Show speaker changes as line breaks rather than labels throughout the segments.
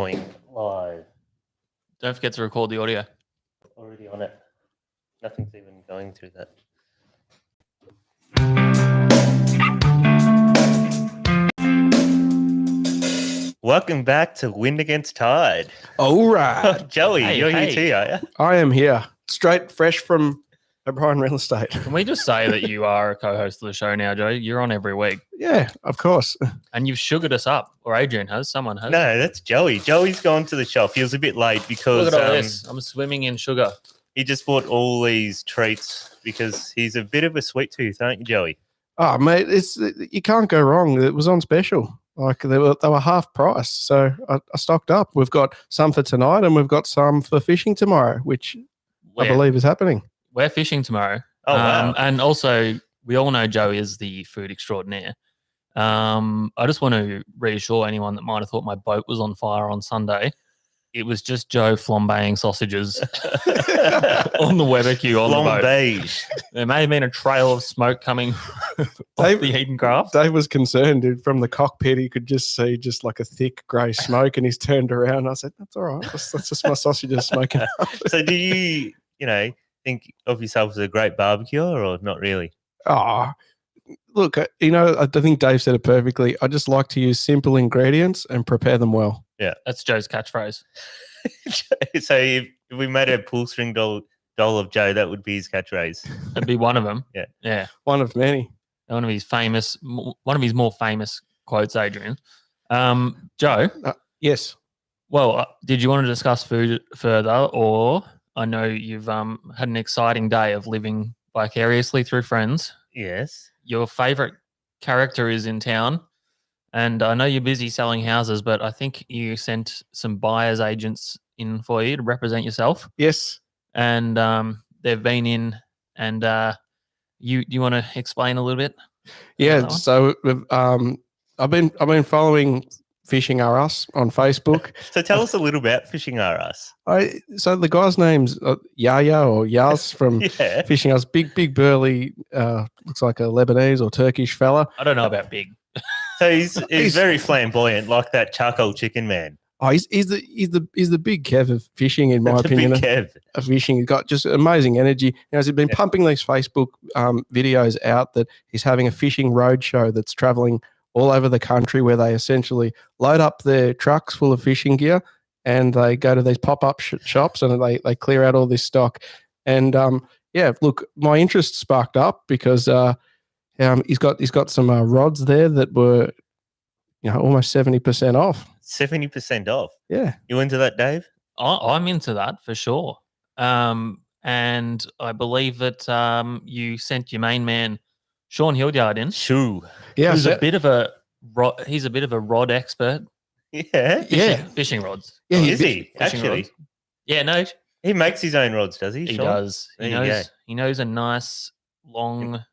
Point live.
Don't forget to record the audio.
Already on it. Nothing's even going through that. Welcome back to Wind Against Tide.
All right.
Joey, you're here too, are you?
I am here. Straight fresh from O'Brien Real Estate.
Can we just say that you are a co-host of the show now, Joe? You're on every week.
Yeah, of course.
And you've sugared us up. Or Adrian has. Someone has.
No, that's Joey. Joey's gone to the shop. He was a bit late because
Look at all this. I'm swimming in sugar.
He just bought all these treats because he's a bit of a sweet tooth, aren't you, Joey?
Oh, mate, you can't go wrong. It was on special. Like they were half price. So I stocked up. We've got some for tonight and we've got some for fishing tomorrow, which I believe is happening.
We're fishing tomorrow.
Oh, wow.
And also, we all know Joey is the food extraordinaire. I just want to reassure anyone that might have thought my boat was on fire on Sunday. It was just Joe flambeing sausages on the barbecue on the boat. There may have been a trail of smoke coming off the Eden Craft.
Dave was concerned, dude. From the cockpit, he could just see just like a thick grey smoke, and he's turned around. I said, "That's all right. That's just my sausages smoking."
So, do you think of yourself as a great barbecuer, or not really?
Oh, look, I think Dave said it perfectly. I just like to use simple ingredients and prepare them well.
Yeah,
that's Joe's catchphrase.
So if we made a pull string doll of Joe, that would be his catchphrase.
That'd be one of them.
Yeah.
One of many.
One of his more famous quotes, Adrian. Joe.
Yes.
Well, did you want to discuss food further, or I know you've had an exciting day of living vicariously through friends.
Yes.
Your favourite character is in town. And I know you're busy selling houses, but I think you sent some buyer's agents in for you to represent yourself.
Yes.
And they've been in, and you want to explain a little bit?
Yeah. So I've been following Fishing R Us on Facebook.
So tell us a little about Fishing R Us.
So the guy's name's Yaya or Yaz from Fishing R Us. Big burly, looks like a Lebanese or Turkish fella.
I don't know about big.
So he's very flamboyant, like that charcoal chicken man.
Oh, he's the big Kev of fishing, in my opinion.
Big Kev
of fishing. He's got just amazing energy. He's been pumping these Facebook videos out that he's having a fishing roadshow that's traveling all over the country, where they essentially load up their trucks full of fishing gear and they go to these pop-up shops and they clear out all this stock. And look, my interest sparked up because he's got some rods there that were almost 70% off.
70% off.
Yeah.
You into that, Dave?
I'm into that for sure. And I believe that you sent your main man Sean Hildyard in.
Shoo.
Yeah.
He's a bit of a rod expert.
Yeah.
Fishing rods.
Yeah, is he? Actually.
Rods. Yeah, no.
He makes his own rods, does he?
He
Sean?
does. He knows a nice long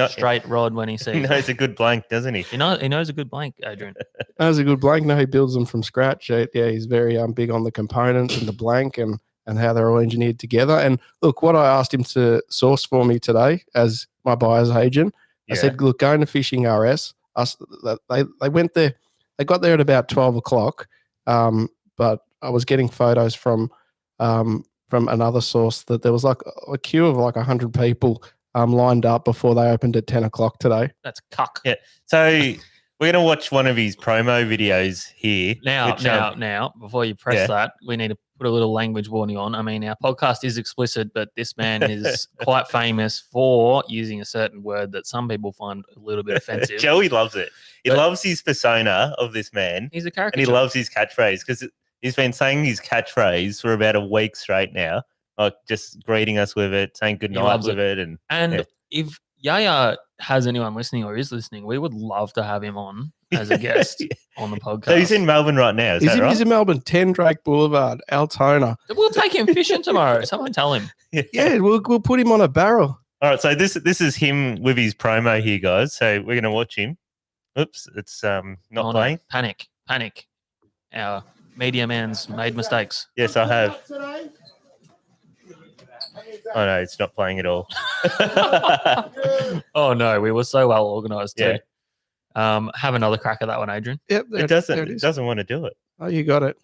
straight rod when he sees.
He knows a good blank, doesn't he?
He knows a good blank, Adrian.
Knows a good blank. No, he builds them from scratch. Yeah, he's very big on the components and the blank and how they're all engineered together. And look, what I asked him to source for me today as my buyer's agent, I said, look, going to Fishing RS. They went there. They got there at about 12 o'clock, but I was getting photos from another source that there was like a queue of like 100 people lined up before they opened at 10 o'clock today.
That's cuck.
Yeah. So we're going to watch one of his promo videos here.
Now, before you press that, we need to put a little language warning on. I mean, our podcast is explicit, but this man is quite famous for using a certain word that some people find a little bit offensive.
Joey loves it. He loves his persona of this man.
He's a character.
And he loves his catchphrase because he's been saying his catchphrase for about a week straight now. Like just greeting us with it, saying good night with it. And
if Yaya has anyone listening or is listening, we would love to have him on as a guest on the podcast.
So he's in Melbourne right now, is that right?
He's in Melbourne, 10 Drake Boulevard, Altona.
We'll take him fishing tomorrow. Someone tell him.
Yeah, we'll put him on a barrel.
All right, so this is him with his promo here, guys. So we're going to watch him. Oops, it's not playing.
No, panic. Our media man's made mistakes.
Yes, I have. Oh, no, it's not playing at all.
Oh, no, we were so well organised too. Have another crack at that one, Adrian.
Yep,
it doesn't want to do it.
Oh, you got it.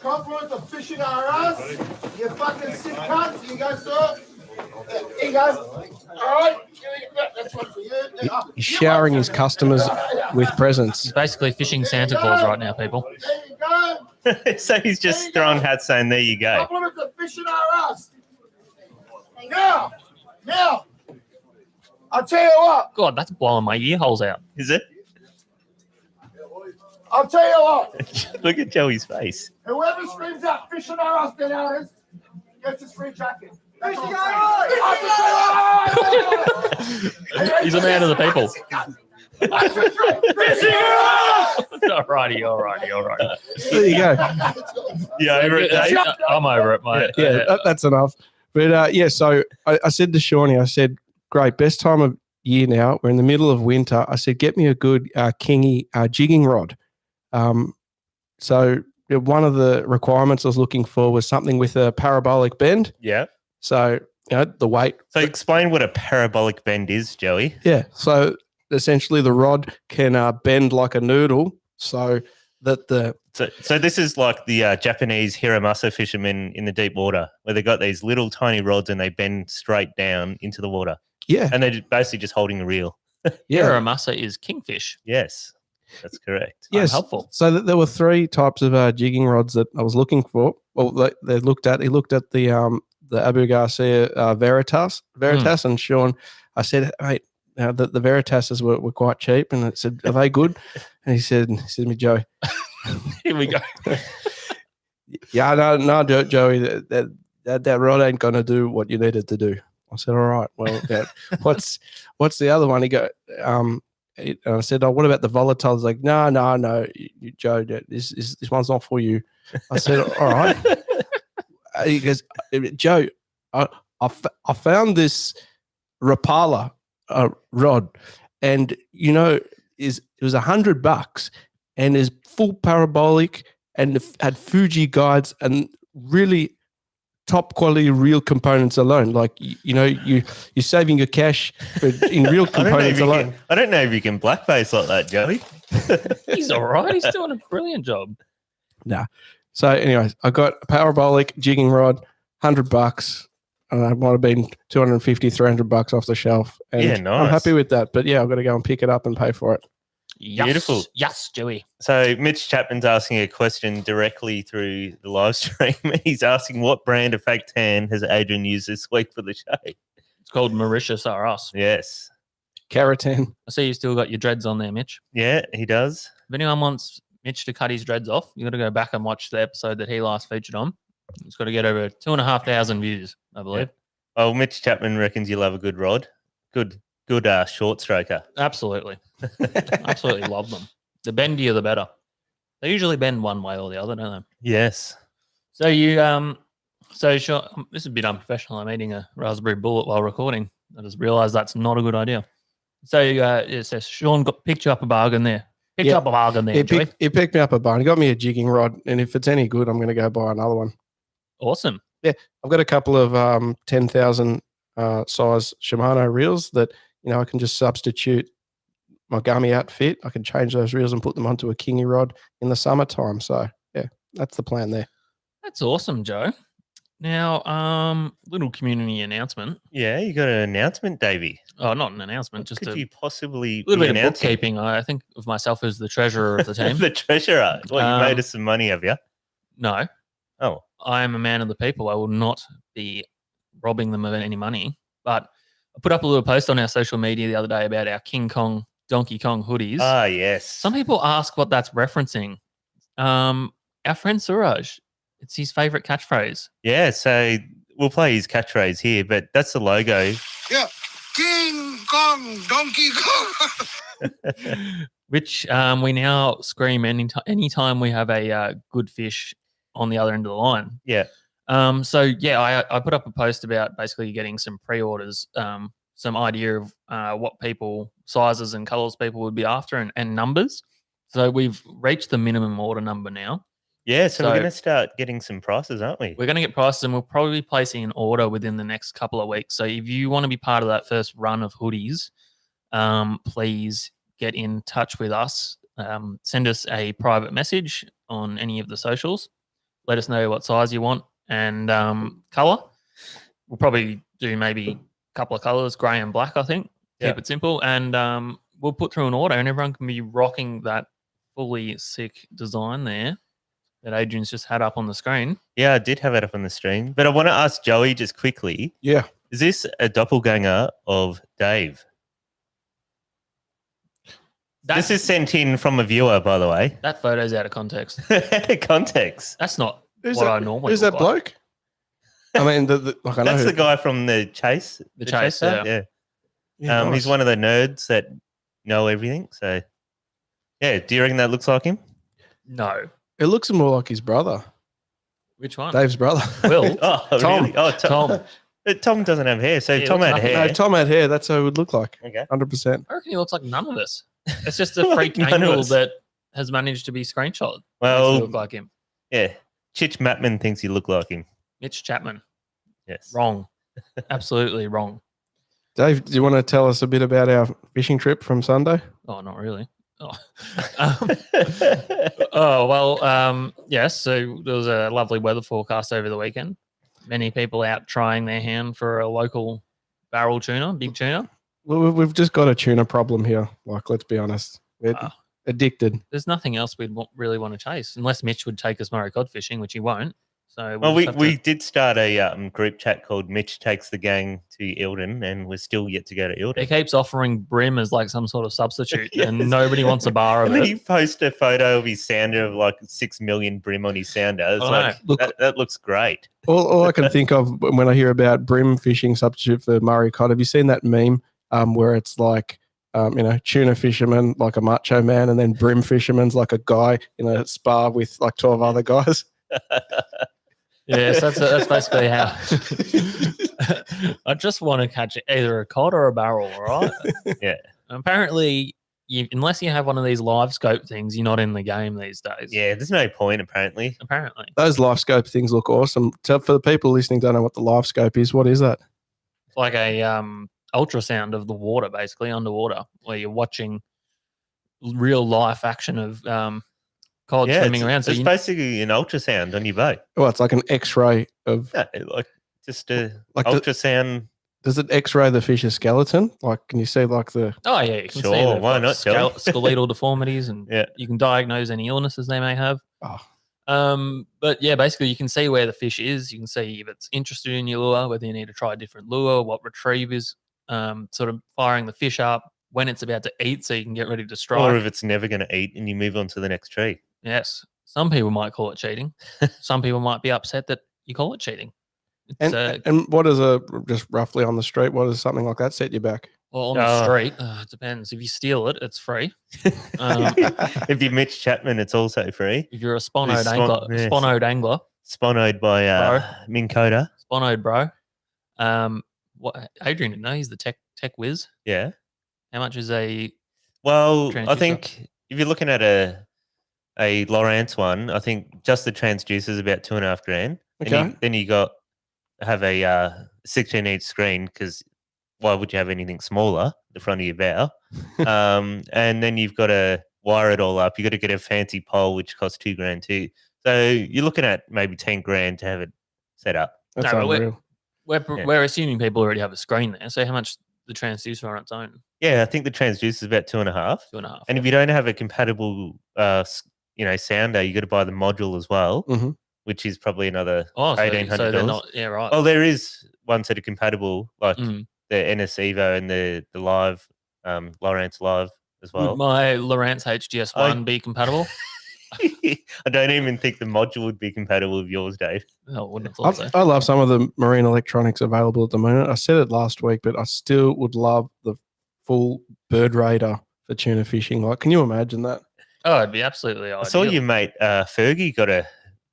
Compliments of fishing our ass. You fucking sick cunts. Here you go, sir. Here you go. All right. That's one for you.
He's showering his customers with presents.
He's basically fishing Santa Claus right now, people.
There you go.
So he's just throwing hats saying, there you go.
Compliments of fishing our ass. Now, I'll tell you what.
God, that's blowing my ear holes out.
Is it?
I'll tell you what.
Look at Joey's face.
Whoever screams out fishing our ass than ours gets a free jacket. Fishing
He's a man of the people.
Fishing
Alrighty.
There you go.
Yeah, over it, Dave.
I'm over it, mate.
Yeah, that's enough. But so I said to Shawnee, I said, great, best time of year now. We're in the middle of winter. I said, get me a good kingy jigging rod. So one of the requirements I was looking for was something with a parabolic bend.
Yeah.
So, the weight.
So explain what a parabolic bend is, Joey.
Yeah. So essentially the rod can bend like a noodle so that
So this is like the Japanese hiramasa fishermen in the deep water where they got these little tiny rods and they bend straight down into the water.
Yeah.
And they're basically just holding a reel.
Yeah.
Hiramasa is kingfish.
Yes, that's correct.
Yes.
Helpful.
So there were 3 types of jigging rods that I was looking for. Well, he looked at the Abu Garcia Veritas, and Sean, I said, hey, the Veritases were quite cheap, and I said, are they good? And he said to me, Joey,
Here we go.
yeah, no, Joey, that rod ain't gonna do what you need it to do. I said, all right, well, what's the other one? He go, and I said, oh, what about the volatile? He's like, no, Joe, this one's not for you. I said, all right. He goes, Joe, I found this Rapala rod, and it was $100, and is full parabolic, and had Fuji guides and really top quality real components alone. Like you're saving your cash in real components alone.
I don't know if you can blackface like that, Joey.
He's all right. He's doing a brilliant job.
Nah. So, anyways, I got a parabolic jigging rod, $100, and it might have been $250, $300 off the shelf. And
yeah, nice.
I'm happy with that. But yeah, I've got to go and pick it up and pay for it.
Yes.
Beautiful.
Yes, Joey.
So Mitch Chapman's asking a question directly through the live stream. He's asking what brand of fake tan has Adrian used this week for the show?
It's called Mauritius R Us.
Yes.
Keratin.
I see you still got your dreads on there, Mitch.
Yeah, he does.
If anyone wants Mitch to cut his dreads off, you got to go back and watch the episode that he last featured on. It's got to get over 2,500 views, I believe.
Yeah. Oh, Mitch Chapman reckons you love a good rod. Good short stroker.
Absolutely. Absolutely love them. The bendier, the better. They usually bend one way or the other, don't they?
Yes.
So sure, this is a bit unprofessional. I'm eating a raspberry bullet while recording. I just realised that's not a good idea. So it says Sean picked you up a bargain there. Picked up a bargain there.
He picked me up a bargain. He got me a jigging rod, and if it's any good, I'm going to go buy another one.
Awesome.
Yeah, I've got a couple of 10,000 size Shimano reels that I can just substitute my gummy outfit. I can change those reels and put them onto a kingy rod in the summertime. So yeah, that's the plan there.
That's awesome, Joe. Now, little community announcement.
Yeah, you got an announcement, Davey.
Oh, not an announcement.
What
just
could you possibly
little
be
bit of
announcing?
bookkeeping. I think of myself as the treasurer of the team.
The treasurer. Well, you made us some money, have you?
No.
Oh.
I am a man of the people. I will not be robbing them of any money. But I put up a little post on our social media the other day about our King Kong, Donkey Kong hoodies.
Ah, yes.
Some people ask what that's referencing. Our friend Suraj, it's his favorite catchphrase.
Yeah, so we'll play his catchphrase here, but that's the logo.
Yeah. King Kong, Donkey Kong.
Which we now scream anytime we have a good fish on the other end of the line.
Yeah.
I put up a post about basically getting some pre-orders, some idea of what sizes and colors people would be after and numbers. So we've reached the minimum order number now.
Yeah, so we're going to start getting some prices, aren't we?
We're going to get prices, and we'll probably be placing an order within the next couple of weeks. So if you want to be part of that first run of hoodies, please get in touch with us. Send us a private message on any of the socials. Let us know what size you want and color. We'll probably do maybe a couple of colors, grey and black, I think. Keep it simple. And we'll put through an order and everyone can be rocking that fully sick design there that Adrian's just had up on the screen.
Yeah, I did have it up on the screen. But I want to ask Joey just quickly.
Yeah.
Is this a doppelganger of Dave? This is sent in from a viewer, by the way.
That photo's out of context.
Context.
That's not
Who's
what
that,
I normally
Who's that
look
bloke? I mean, like I know
That's the guy from the Chase.
The Chase,
yeah.
nice.
He's one of the nerds that know everything. So, yeah. Do you reckon that looks like him?
No.
It looks more like his brother,
Which one?
Dave's brother.
Will.
Oh,
Tom.
really? Oh,
Tom.
Tom doesn't have hair. So
Yeah,
Tom
looks
had
nothing.
hair.
No, Tom had hair. That's how it would look like.
Okay.
100%.
I reckon he looks like none of us. It's just a freak
None of
angle
us.
that has managed to be screenshot.
Well,
Look like him.
yeah. Chich Matman thinks you look like him.
Mitch Chapman.
Yes.
Wrong. Absolutely wrong.
Dave, do you want to tell us a bit about our fishing trip from Sunday?
Oh, not really. Oh, yes. So there was a lovely weather forecast over the weekend. Many people out trying their hand for a local barrel tuna, big tuna.
Well, we've just got a tuna problem here. Like, let's be honest. We're addicted.
There's nothing else we'd really want to chase unless Mitch would take us Murray cod fishing, which he won't. So
Well, we did start a group chat called Mitch Takes the Gang to Eildon, and we're still yet to go to
he
Eildon.
keeps offering brim as like some sort of substitute,
Yes.
and nobody wants a bar of
And
it.
he posted a photo of his sounder of like 6 million brim on his sounder. It's
I
like,
know.
Look,
that looks great.
all I can think of when I hear about brim fishing substitute for Murray cod, have you seen that meme where it's like, tuna fisherman, like a macho man, and then brim fisherman's like a guy in a spa with like 12 other guys?
Yes, that's basically how. I just want to catch either a cod or a barrel, all right?
Yeah.
Apparently, unless you have one of these live scope things, you're not in the game these days.
Yeah, there's no point, apparently.
Apparently.
Those life scope things look awesome. So for the people listening don't know what the life scope is, what is that?
It's like a ultrasound of the water, basically, underwater, where you're watching real life action of cod swimming around. So
it's basically an ultrasound on your boat.
Oh, it's like an X-ray of.
Yeah, like just a
Like
ultrasound.
Does it X-ray the fish's skeleton? Like, can you see like the?
Oh yeah, you can see
Sure,
they've
why
got
not, Joey?
skeletal deformities, and
Yeah.
you can diagnose any illnesses they may have.
Oh.
But yeah, basically you can see where the fish is. You can see if it's interested in your lure, whether you need to try a different lure, what retrieve is sort of firing the fish up, when it's about to eat, so you can get ready to strike.
Or if it's never going to eat and you move on to the next tree.
Yes, some people might call it cheating. Some people might be upset that you call it cheating. It's,
And what is just roughly on the street? What does something like that set you back?
well, on the street, it depends. If you steal it, it's free.
If you're Mitch Chapman, it's also free.
If you're a sponoed
It's
angler,
yes.
sponoed angler,
Sponoed by Minn Kota.
sponoed bro. What Adrian? No, he's the tech whiz.
Yeah.
How much is a?
Well, I
Transducer.
think if you're looking at a Lawrence one, I think just the transducer is about $2,500.
Okay.
Then you have a 16-inch screen, because why would you have anything smaller? The front of your bow. And then you've got to wire it all up. You got to get a fancy pole, which costs $2,000 too. So you're looking at maybe $10,000 to have it set up.
That's
No, but
unreal.
We're assuming people already have a screen there. So how much the transducer on its own?
Yeah, I think the transducer is about 2.5.
2.5.
And if you don't have a compatible, sounder, you got to buy the module as well,
Mhm.
which is probably another
oh,
$1,800.
so they're not. Yeah, right.
Well, there is ones that are compatible, like
Mm.
the NS Evo and the Live, Lawrence Live as well.
Would my Lowrance HGS1 be compatible?
I don't even think the module would be compatible with yours, Dave.
Oh, I wouldn't have thought so.
I love some of the marine electronics available at the moment. I said it last week, but I still would love the full bird radar for tuna fishing. Like, can you imagine that?
Oh, it'd be absolutely ideal.
I saw your mate Fergie got a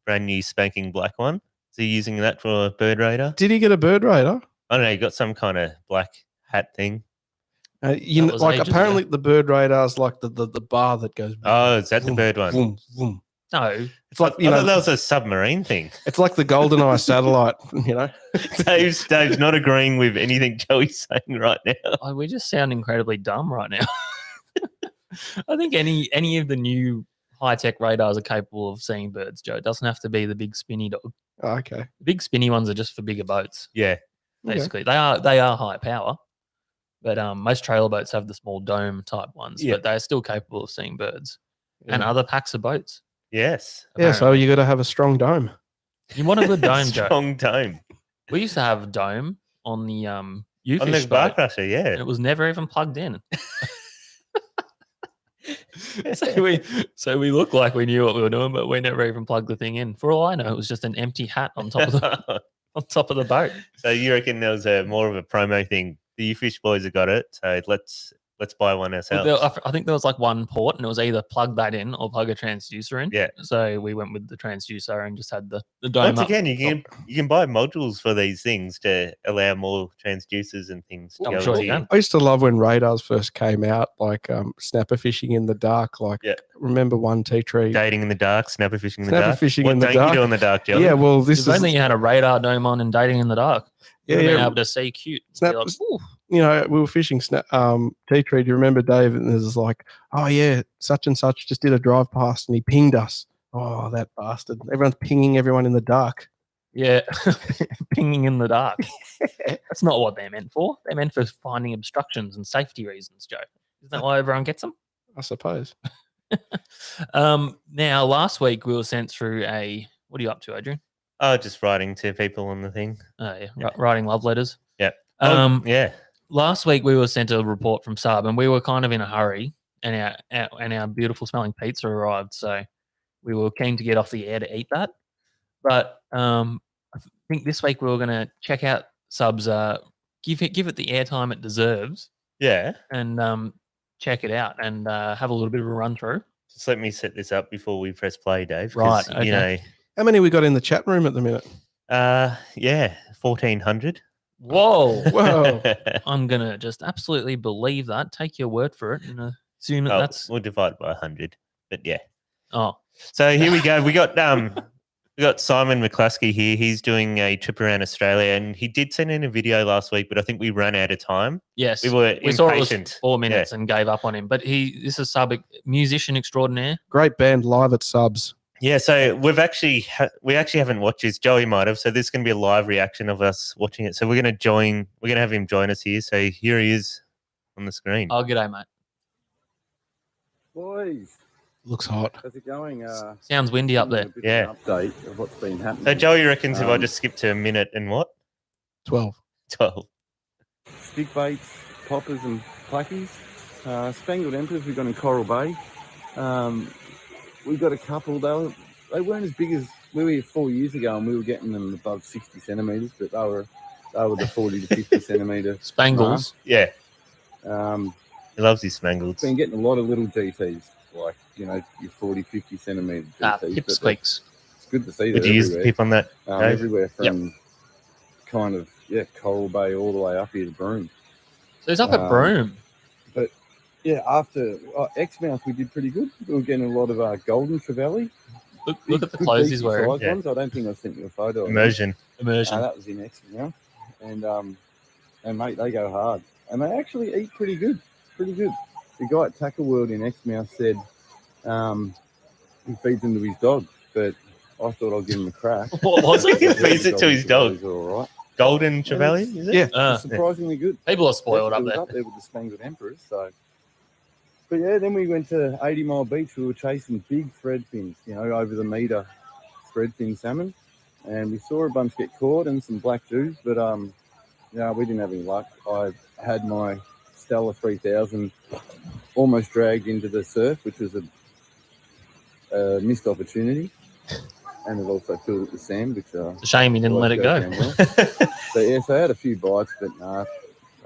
brand new spanking black one. Is he using that for a bird radar?
Did he get a bird radar?
I don't know. He got some kind of black hat thing.
That was ages
Apparently
ago.
the bird radar is like the bar that goes.
Oh, is that the
vroom,
bird one?
vroom, vroom.
No,
It's like
I thought that was a submarine thing.
it's like the GoldenEye satellite. You know,
Dave's not agreeing with anything Joey's saying right now.
we just sound incredibly dumb right now. I think any of the new high-tech radars are capable of seeing birds, Joe. It doesn't have to be the big spinny dog.
Oh, okay.
The big spinny ones are just for bigger boats.
Yeah.
Okay.
Basically, they are high power, but most trailer boats have the small dome type ones,
Yeah.
but they're still capable of seeing birds and
Yeah.
other packs of boats.
Yes.
Yeah, so
apparently.
you got to have a strong dome.
You want a good dome, Joe.
Strong dome.
We used to have a dome on the
On
U-fish
the
boat,
bar crusher, yeah.
and it was never even plugged in. so we looked like we knew what we were doing, but we never even plugged the thing in. For all I know, it was just an empty hat on top of the boat.
So you reckon there was more of a promo thing? The U-Fish boys have got it, so let's buy one
Well,
ourselves.
I think there was like one port, and it was either plug that in or plug a transducer in.
Yeah.
So we went with the transducer and just had the dome
Once
up.
again, you can buy modules for these things to allow more transducers and things to
I'm
go
sure
into
you can.
I used to love when radars first came out, like snapper fishing in the dark. Like,
Yeah.
remember one tea tree?
Dating in the dark, snapper fishing in the
Snapper
dark.
fishing
What
in the
don't
dark.
you do in the dark, Joe?
Yeah, well, this
If
is
only you had a radar dome on and dating in the dark.
Yeah,
You'd have
yeah.
been able to see cute.
Snap-
Be like, "Ooh."
you know, we were fishing tea tree. Do you remember Dave? And there's like, oh yeah, such and such just did a drive past and he pinged us. Oh, that bastard! Everyone's pinging everyone in the dark.
Yeah, pinging in the dark. That's not what they're meant for. They're meant for finding obstructions and safety reasons, Joe. Isn't that why everyone gets them?
I suppose.
Now, last week we were sent through a. What are you up to, Adrian?
Oh, just writing to people on the thing.
Oh, yeah,
Yeah.
writing love letters.
Yeah.
Yeah. Last week we were sent a report from Sub, and we were kind of in a hurry, and our beautiful smelling pizza arrived, so we were keen to get off the air to eat that. But I think this week we were going to check out Sub's, give it the airtime it deserves,
Yeah.
and check it out and have a little bit of a run through.
Just let me set this up before we press play, Dave. 'cause,
Right,
You know,
How many we got in the chat room at the minute?
yeah, 1,400.
Whoa!
Whoa.
I'm gonna just absolutely believe that. Take your word for it, and assume that
Oh,
that's.
we'll divide it by 100. But yeah.
Oh,
So here we go. We got Simon McCluskey here. He's doing a trip around Australia, and he did send in a video last week, but I think we ran out of time.
yes.
We were
We saw it was
impatient.
4 minutes and gave up on him. But this is Sub, musician extraordinaire.
Great band live at Subs.
Yeah, so we actually haven't watched this. Joey might have. So this is going to be a live reaction of us watching it. So we're going to have him join us here. So here he is on the screen.
Oh, g'day, mate.
Boys,
Looks hot.
how's it going?
Sounds windy up there.
Yeah.
An update of what's been happening.
So Joey reckons if I
Um,
just skip to a minute and what?
12.
12.
Stick baits, poppers, and plackies. Spangled emperors we've got in Coral Bay. We've got a couple. They weren't as big as we were here 4 years ago, and we were getting them above 60 centimetres, but they were the 40 to 50 centimetre.
Spangles.
Yeah,
Um,
he loves his spangles.
been getting a lot of little GTs, like your 40, 50 centimetre GTs. but
Pipsqueaks.
it's good to see
Would
that
you use the
everywhere.
pip on that? Dave?
Everywhere from kind of Coral Bay all the way up here to Broome.
So he's up at Broome.
Yeah, after Exmouth we did pretty good. We were getting a lot of golden trevally.
Look at the clothes he's wearing.
Size
Yeah.
ones. I don't think I sent you a photo. of them.
Immersion.
Immersion.
That was in Exmouth, and mate, they go hard, and they actually eat pretty good. Pretty good. The guy at Tackle World in Exmouth said he feeds them to his dog, but I thought I'd give him a crack.
What was it?
He feeds it to his dog.
They're all right.
Golden Trevally, is it?
Yeah.
Surprisingly good.
People are spoiled
It
up
was
there.
Up there with the Spangled Emperors. So, but yeah, then we went to 80 Mile Beach. We were chasing big thread fins, over the metre thread fin salmon, and we saw a bunch get caught and some black Jews, but we didn't have any luck. I had my Stella 3000 almost dragged into the surf, which was a missed opportunity, and it also filled it with sand, which
It's a shame he didn't let it go.
So I had a few bites, but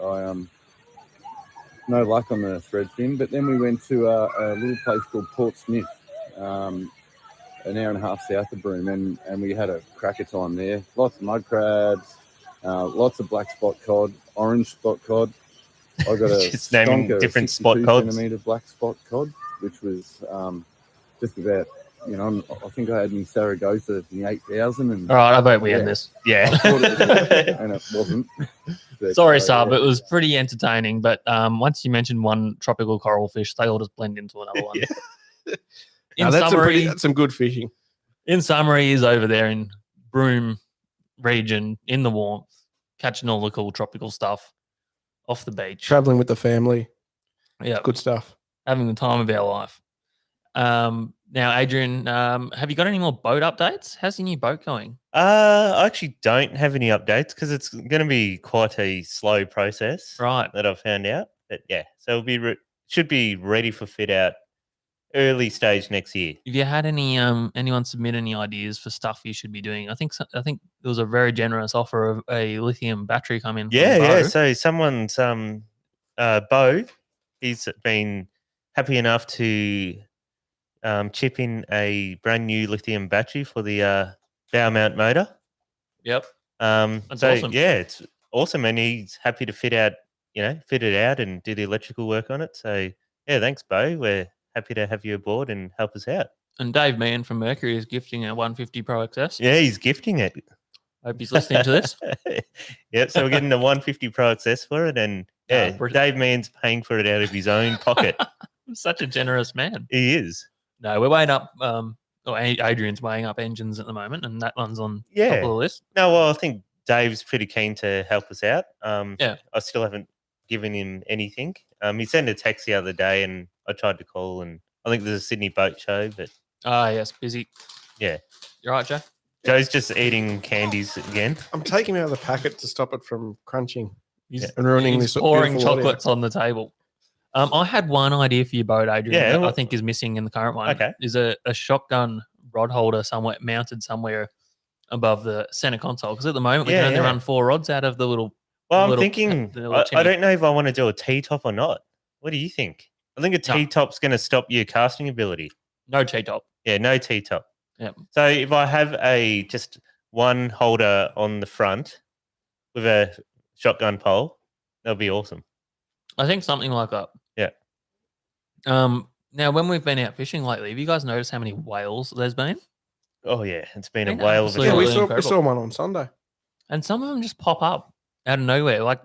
I no luck on the thread fin. But then we went to a little place called Port Smith, an hour and a half south of Broome, and we had a cracker time there. Lots of mud crabs, lots of black spot cod, orange spot cod. I got a
Just naming
stonker,
different
62
spot cods.
centimetre black spot cod, which was just about. I think I had in Saragossa in the 8,000, and
All right, I vote we
Yeah.
end this.
Yeah.
thought it was, and it wasn't. But,
Sorry,
uh,
Sub.
yeah.
It was pretty entertaining, but once you mentioned one tropical coral fish, they all just blend into another one. In
that's
summary,
that's some good fishing.
he's over there in Broome region in the warmth, catching all the cool tropical stuff off the beach.
Traveling with the family.
Yeah,
Good stuff.
having the time of our life. Now, Adrian, have you got any more boat updates? How's your new boat going?
I actually don't have any updates because it's going to be quite a slow process,
Right.
that I've found out. But yeah, so it'll be should be ready for fit out early stage next year.
Have you had any anyone submit any ideas for stuff you should be doing? I think there was a very generous offer of a lithium battery come in.
Yeah,
from
yeah.
Bo.
So someone's Bo, he's been happy enough to chip in a brand new lithium battery for the bow mount motor.
Yep.
That's
awesome.
Yeah, it's awesome, and he's happy to fit it out and do the electrical work on it. So yeah, thanks, Bo. We're happy to have you aboard and help us out.
And Dave Mann from Mercury is gifting a 150 Pro XS.
Yeah, he's gifting it.
Hope he's listening to this.
Yep. So we're getting the 150 Pro XS for it, and yeah,
brilliant.
Dave Mann's paying for it out of his own pocket.
Such a generous man.
He is.
No, we're weighing up. Adrian's weighing up engines at the moment, and that one's on
Yeah.
top of the list.
No, well, I think Dave's pretty keen to help us out.
Yeah.
I still haven't given him anything. He sent a text the other day, and I tried to call, and I think there's a Sydney boat show, but
Yes, busy.
yeah.
You're right, Joe.
Joe's just eating candies again.
I'm taking him out of the packet to stop it from crunching
He's,
and ruining
he's
this
pouring
beautiful audio.
chocolates on the table. I had one idea for your boat, Adrian,
Yeah,
that I
well-
think is missing in the current one.
Okay.
Is a shotgun rod holder mounted somewhere above the center console. Because at the moment, we
Yeah,
can only
yeah.
run 4 rods out of the little.
Well, I'm
little-
thinking,
the little
I
chimney.
don't know if I want to do a T-top or not. What do you think? I think a
No.
T-top's going to stop your casting ability.
No T-top.
Yeah, no T-top.
Yep.
So if I have just one holder on the front with a shotgun pole, that'll be awesome.
I think something like that.
Yeah.
Now, when we've been out fishing lately, have you guys noticed how many whales there's been?
Oh yeah, it's been a
Been
whale of a
absolutely
Yeah, we
time.
saw,
incredible.
we saw one on Sunday.
And some of them just pop up out of nowhere. Like,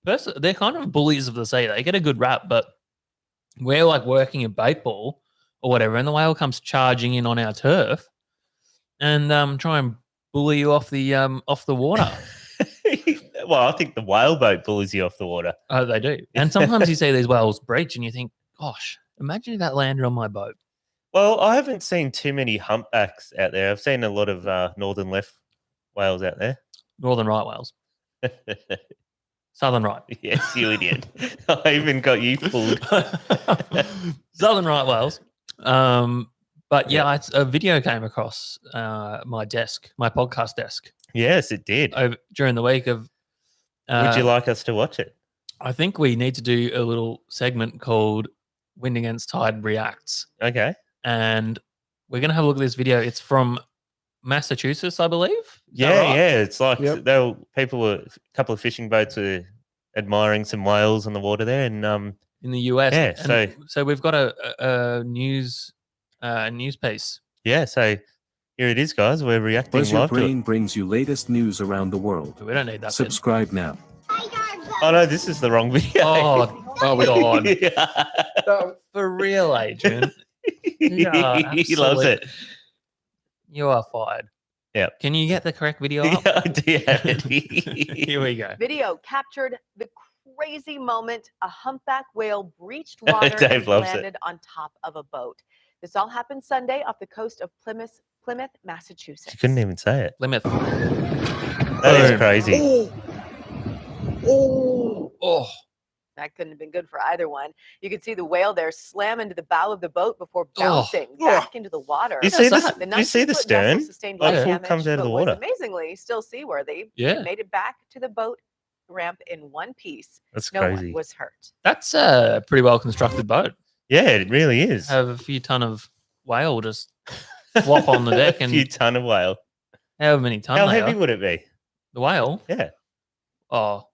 they're kind of bullies of the sea. They get a good rap, but we're like working a bait ball or whatever, and the whale comes charging in on our turf and try and bully you off the water.
Well, I think the whaleboat bullies you off the water.
Oh, they do. And sometimes you see these whales breach, and you think, "Gosh, imagine if that landed on my boat."
Well, I haven't seen too many humpbacks out there. I've seen a lot of northern left whales out there.
Northern right whales, southern right.
Yes, you idiot. I even got you fooled.
Southern right whales. But yeah, a video came across my desk, my podcast desk,
Yes, it did.
during the week of.
Would you like us to watch it?
I think we need to do a little segment called "Wind Against Tide Reacts,"
Okay.
and we're gonna have a look at this video. It's from Massachusetts, I believe. Is that
Yeah,
right?
yeah. It's like
Yep.
a couple of fishing boats were admiring some whales on the water there, and
In the US.
Yeah,
And so we've got a news piece.
yeah. So here it is, guys. We're reacting
Pleasure
live to it.
Brain brings you latest news around the world.
We don't need that. bit.
Subscribe now.
Oh no, this is the wrong video.
Oh my god!
Yeah.
For real, Adrian.
He loves it.
You are fired.
Yeah.
Can you get the correct video up?
Yeah, I do have it.
Here we go.
Video captured the crazy moment a humpback whale breached water
Dave
and
loves it.
landed on top of a boat. This all happened Sunday off the coast of Plymouth, Massachusetts.
She couldn't even say it.
Plymouth.
That is
Boom.
crazy.
Oh,
That couldn't have been good for either one. You could see the whale there slam into the bow of the boat before bouncing back into the water.
You see
That's
this?
that.
The
You see the
19-foot vessel
stern?
sustained
Like
light
full
damage,
comes out of
but
the
was
water.
amazingly still seaworthy.
yeah.
It made it back to the boat ramp in one piece.
That's
No
crazy.
one was hurt.
That's a pretty well constructed boat.
Yeah, it really is.
Have a few ton of whale just flop on the deck
a
and
few ton of whale.
however many ton
How
they
heavy
are.
would it be?
The whale.
Yeah.
Oh,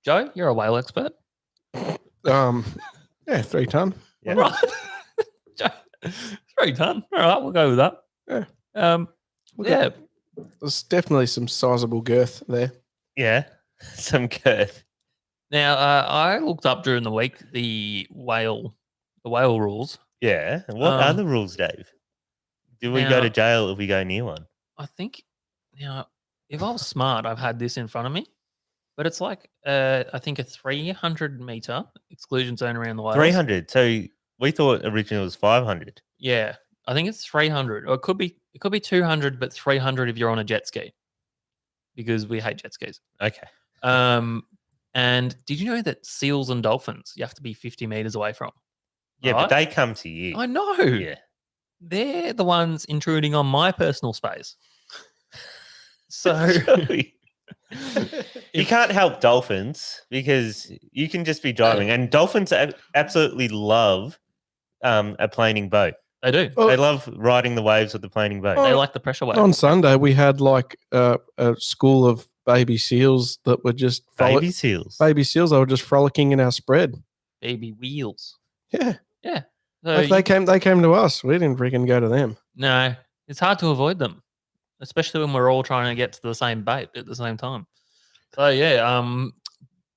Joe, you're a whale expert.
Yeah, 3 ton.
Yeah.
Right. Joe, 3 ton. All right, we'll go with that.
Yeah. Look
Yeah.
at- There's definitely some sizable girth there.
Yeah. Some girth.
Now, I looked up during the week the whale rules.
Yeah. What are
Um,
the rules, Dave? Do we go to
now-
jail if we go near one?
I think now, if I was smart, I've had this in front of me, but it's like I think a 300-meter exclusion zone around the whales.
300. So we thought originally it was 500.
Yeah, I think it's 300, or it could be 200, but 300 if you're on a jet ski, because we hate jet skis.
Okay.
And did you know that seals and dolphins you have to be 50 meters away from?
Yeah,
right?
but they come to you.
I know.
Yeah.
They're the ones intruding on my personal space. So
You can't help dolphins because you can just be driving, and dolphins absolutely love a planing boat.
they do.
Oh.
They love riding the waves of the planing boat.
They like the pressure wave.
On Sunday, we had like a school of baby seals that were just
Baby seals.
baby seals. They were just frolicking in our spread.
Baby wheels.
Yeah,
Yeah. So
like they came to us. We didn't freaking go to them.
no, it's hard to avoid them, especially when we're all trying to get to the same bait at the same time. So yeah,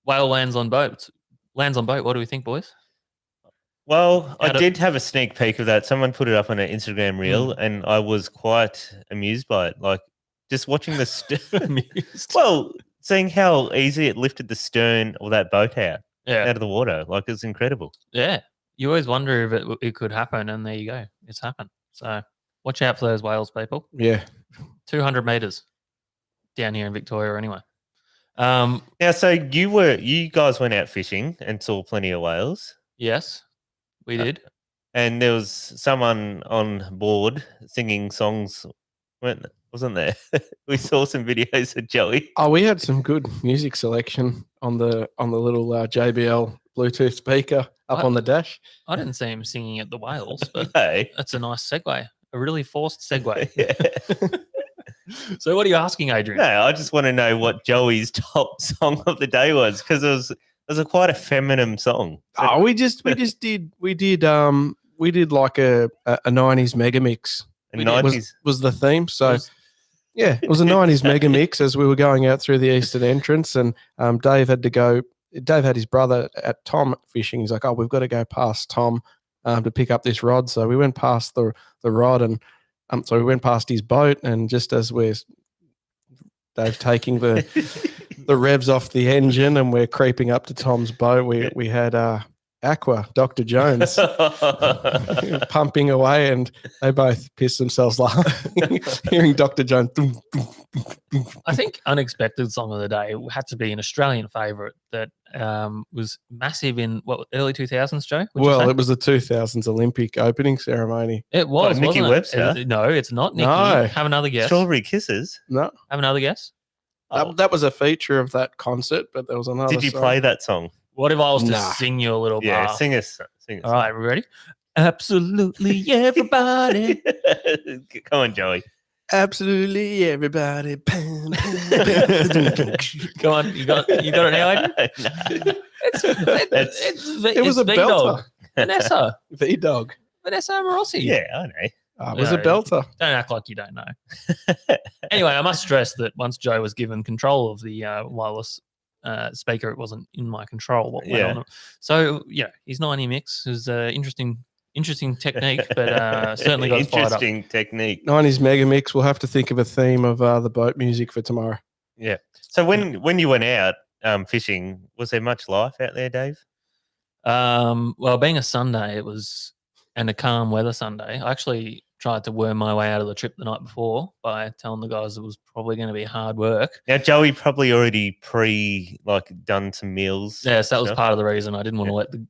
whale lands on boat. Lands on boat. What do we think, boys?
Well, I
Out of-
did have a sneak peek of that. Someone put it up on an Instagram reel, and I was quite amused by it. Like just watching the
Amused.
well, seeing how easy it lifted the stern of that boat out
Yeah,
of the water. Like it's incredible.
yeah. You always wonder if it could happen, and there you go. It's happened. So watch out for those whales, people.
Yeah,
200 meters down here in Victoria, anyway.
Now, so you guys went out fishing and saw plenty of whales,
Yes, we did.
and there was someone on board singing songs, wasn't there? We saw some videos of Joey.
oh, we had some good music selection on the little JBL Bluetooth speaker up
What?
on the dash.
I didn't see him singing at the whales, but
Hey.
that's a nice segue. A really forced segue.
Yeah.
So what are you asking, Adrian?
No, I just want to know what Joey's top song of the day was because it was quite a feminine song.
Oh, we did like a 90s mega mix
And
we did.
90s.
was the theme. So
Was-
yeah, it was a 90s mega mix as we were going out through the eastern entrance, and Dave had to go. Dave had his brother at Tom fishing. He's like, "Oh, we've got to go past Tom to pick up this rod." So we went past the rod, and so we went past his boat, and just as Dave taking the revs off the engine, and we're creeping up to Tom's boat, we had Aqua, Dr. Jones, pumping away, and they both pissed themselves laughing, hearing Dr. Jones. Doom, doom, doom, doom.
I think unexpected song of the day had to be an Australian favourite that was massive in early 2000s, Joe? Would you
Well,
say?
it was the 2000s Olympic opening ceremony.
It was.
Nikki
wasn't it?
Webster?
No, it's not Nikki.
No.
Have another guess.
Strawberry Kisses.
No,
Have another guess.
Oh.
that was a feature of that concert, but there was another.
Did you
song.
play that song?
What if I was to
Nah.
sing you a little
Yeah,
bar?
sing us. Sing us.
All right, we ready? Absolutely everybody.
Come on, Joey.
Absolutely everybody.
Go on, you got it now, Adrian?
No.
It was a
V-Dog.
belter.
Vanessa.
V-Dog.
Vanessa Amorossi.
Yeah, I know.
It was a
No.
belter.
Don't act like you don't know. Anyway, I must stress that once Joe was given control of the wireless speaker, it wasn't in my control. What went
Yeah.
on. So, yeah, his 90 mix is interesting technique, but certainly got us fired up.
Interesting technique.
90s mega mix. We'll have to think of a theme of the boat music for tomorrow.
Yeah. So when you went out fishing, was there much life out there, Dave?
Well, being a Sunday, and a calm weather Sunday, I actually tried to worm my way out of the trip the night before by telling the guys it was probably going to be hard work.
Now Joey probably already done some meals.
Yes, that was
stuff.
part of the reason I didn't want to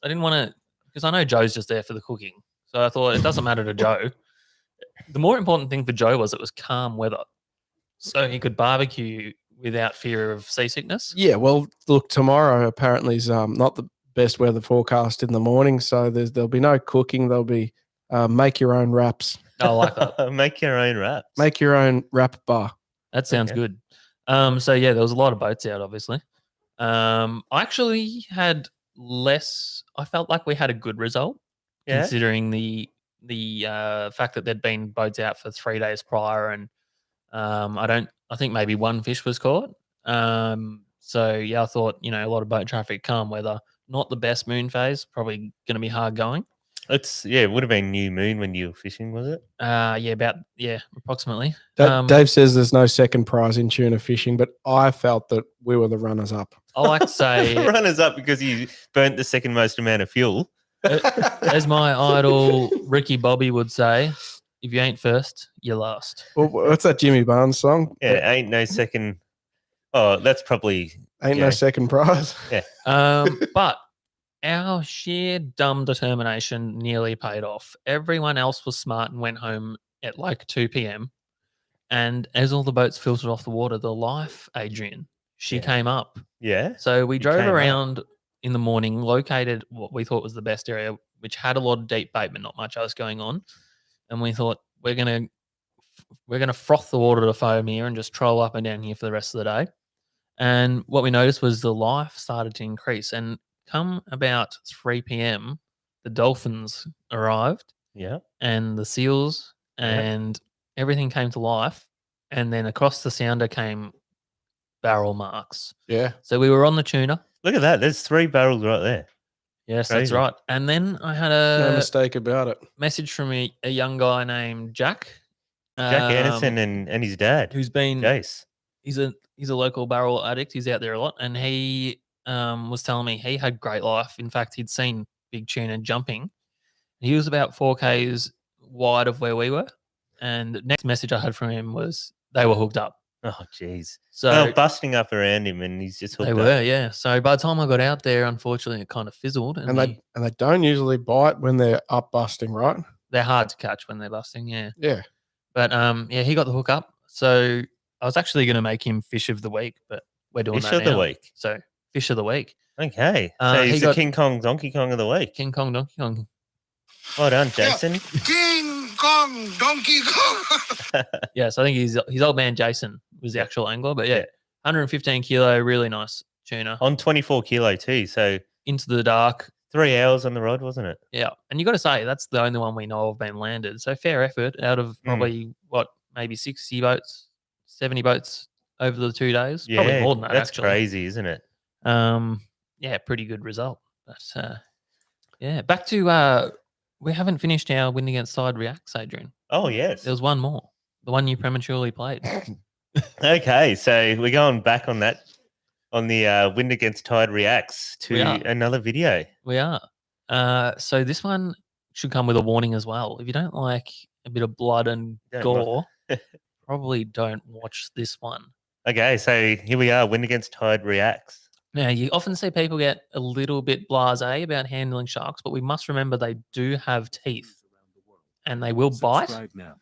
because I know Joe's just there for the cooking. So I thought it doesn't matter to Joe. The more important thing for Joe was it was calm weather. So he could barbecue without fear of seasickness.
Yeah, well, look, tomorrow apparently is not the best weather forecast in the morning, so there'll be no cooking. There'll be make your own wraps.
I like that.
Make your own wraps.
Make your own wrap bar.
That sounds
Okay.
good. So yeah, there was a lot of boats out, obviously. I actually had less. I felt like we had a good result,
Yeah.
considering the fact that there'd been boats out for 3 days prior, and I think maybe one fish was caught. So yeah, I thought a lot of boat traffic, calm weather, not the best moon phase, probably going to be hard going.
It would have been new moon when you were fishing, was it?
Approximately.
Dave says there's no second prize in tuna fishing, but I felt that we were the runners up.
I like to say,
Runners up because you burnt the second most amount of fuel.
as my idol Ricky Bobby would say, if you ain't first, you're last.
Well, what's that Jimmy Barnes song?
Yeah, ain't no second. Oh, that's probably
Ain't no second prize.
But our sheer dumb determination nearly paid off. Everyone else was smart and went home at like 2 p.m. And as all the boats filtered off the water, the life, Adrian, she came up.
Yeah.
So we drove
came up.
around in the morning, located what we thought was the best area, which had a lot of deep bait, but not much else going on. And we thought we're gonna froth the water to foam here and just troll up and down here for the rest of the day. And what we noticed was the life started to increase. And come about 3 p.m., the dolphins arrived.
Yeah.
And the seals and everything came to life. And then across the sounder came barrel marks.
Yeah.
So we were on the tuna.
Look at that. There's 3 barrels right there.
Yes,
Crazy.
that's right. And then I had
No
a
mistake about it.
message from a young guy named Jack.
Jack Anderson and his dad,
who's been
Jace.
he's a local barrel addict. He's out there a lot, and he was telling me he had great life. In fact, he'd seen big tuna jumping. He was about 4Ks wide of where we were, and the next message I had from him was they were hooked up.
Oh, jeez.
So
They were busting up around him, and he's just hooked
they
up.
were, yeah. So by the time I got out there, unfortunately, it kind of fizzled,
And they don't usually bite when they're up busting, right?
they're hard to catch when they're busting. Yeah.
Yeah.
But he got the hook up. So I was actually going to make him fish of the week, but we're doing
Fish
that
of the
now.
week.
So fish of the week,
Okay. So
he
he's the
got-
King Kong, Donkey Kong of the week.
King Kong, Donkey Kong.
Well done, Jason.
King Kong, Donkey Kong.
Yeah, so I think his old man Jason was the actual angler, but yeah, 115 kilo, really nice tuna
On 24 kilo too. So
into the dark.
3 hours on the rod, wasn't it?
Yeah, and you got to say that's the only one we know of been landed. So fair effort out of probably maybe 60 boats, 70 boats over the 2 days.
Yeah,
Probably more than that.
that's
actually.
crazy, isn't it?
Yeah, pretty good result. But yeah, back to we haven't finished our win against side reacts, Adrian.
Oh, yes.
There was one more, the one you prematurely played.
Okay, so we're going back on that, on the Wind Against Tide Reacts to
We are.
another video.
We are. So this one should come with a warning as well. If you don't like a bit of blood and
Don't
gore, probably don't watch this one.
Okay, so here we are, Wind Against Tide Reacts.
Now, you often see people get a little bit blasé about handling sharks, but we must remember they do have teeth and they will bite.
Subscribe now.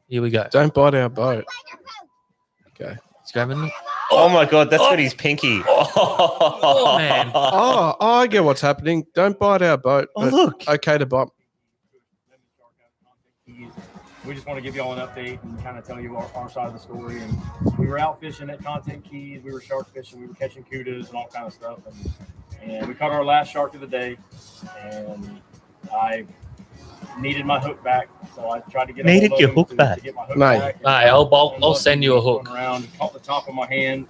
Here we go.
Don't bite our boat. Okay.
He's grabbing them.
Oh my God, that's got his pinky.
Oh, man.
Oh, I get what's happening. Don't bite our boat.
Oh,
but
look.
Okay to bite.
We just want to give you all an update and kind of tell you our side of the story. And we were out fishing at Content Keys. We were shark fishing. We were catching kudas and all kind of stuff. And we caught our last shark of the day. And I needed my hook back, so I tried to get
Needed
a hold
your
of
hook
him
back?
to get my hook
Mate.
back.
Hey, I'll send you a hook.
Around, caught the top of my hand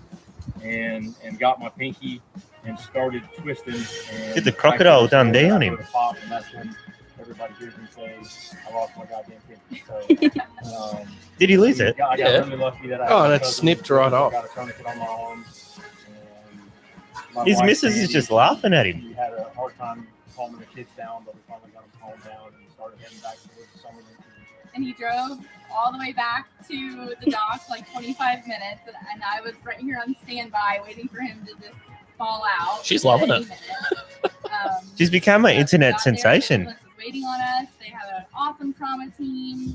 and got my pinky and started twisting. And
Did the crocodile
I
Dundee on him?
go to pop, and that's when everybody hears me say, I lost my goddamn pinky. So,
Did he lose it?
I got
Yeah.
really lucky that I
Oh,
had
and
my
it
cousin
snipped right off.
got a tourniquet on my arm. And my
His
wife,
missus is
Sandy,
just laughing at him.
She had a hard time calming the kids down, but we finally got them calmed down and started heading back towards the summer.
And he drove all the way back to the dock, like 25 minutes, and I was right here on standby waiting for him to just fall out.
She's loving
any
it.
minute.
She's become an
but
internet
got there,
sensation.
ambulance was waiting on us. They have an awesome trauma team.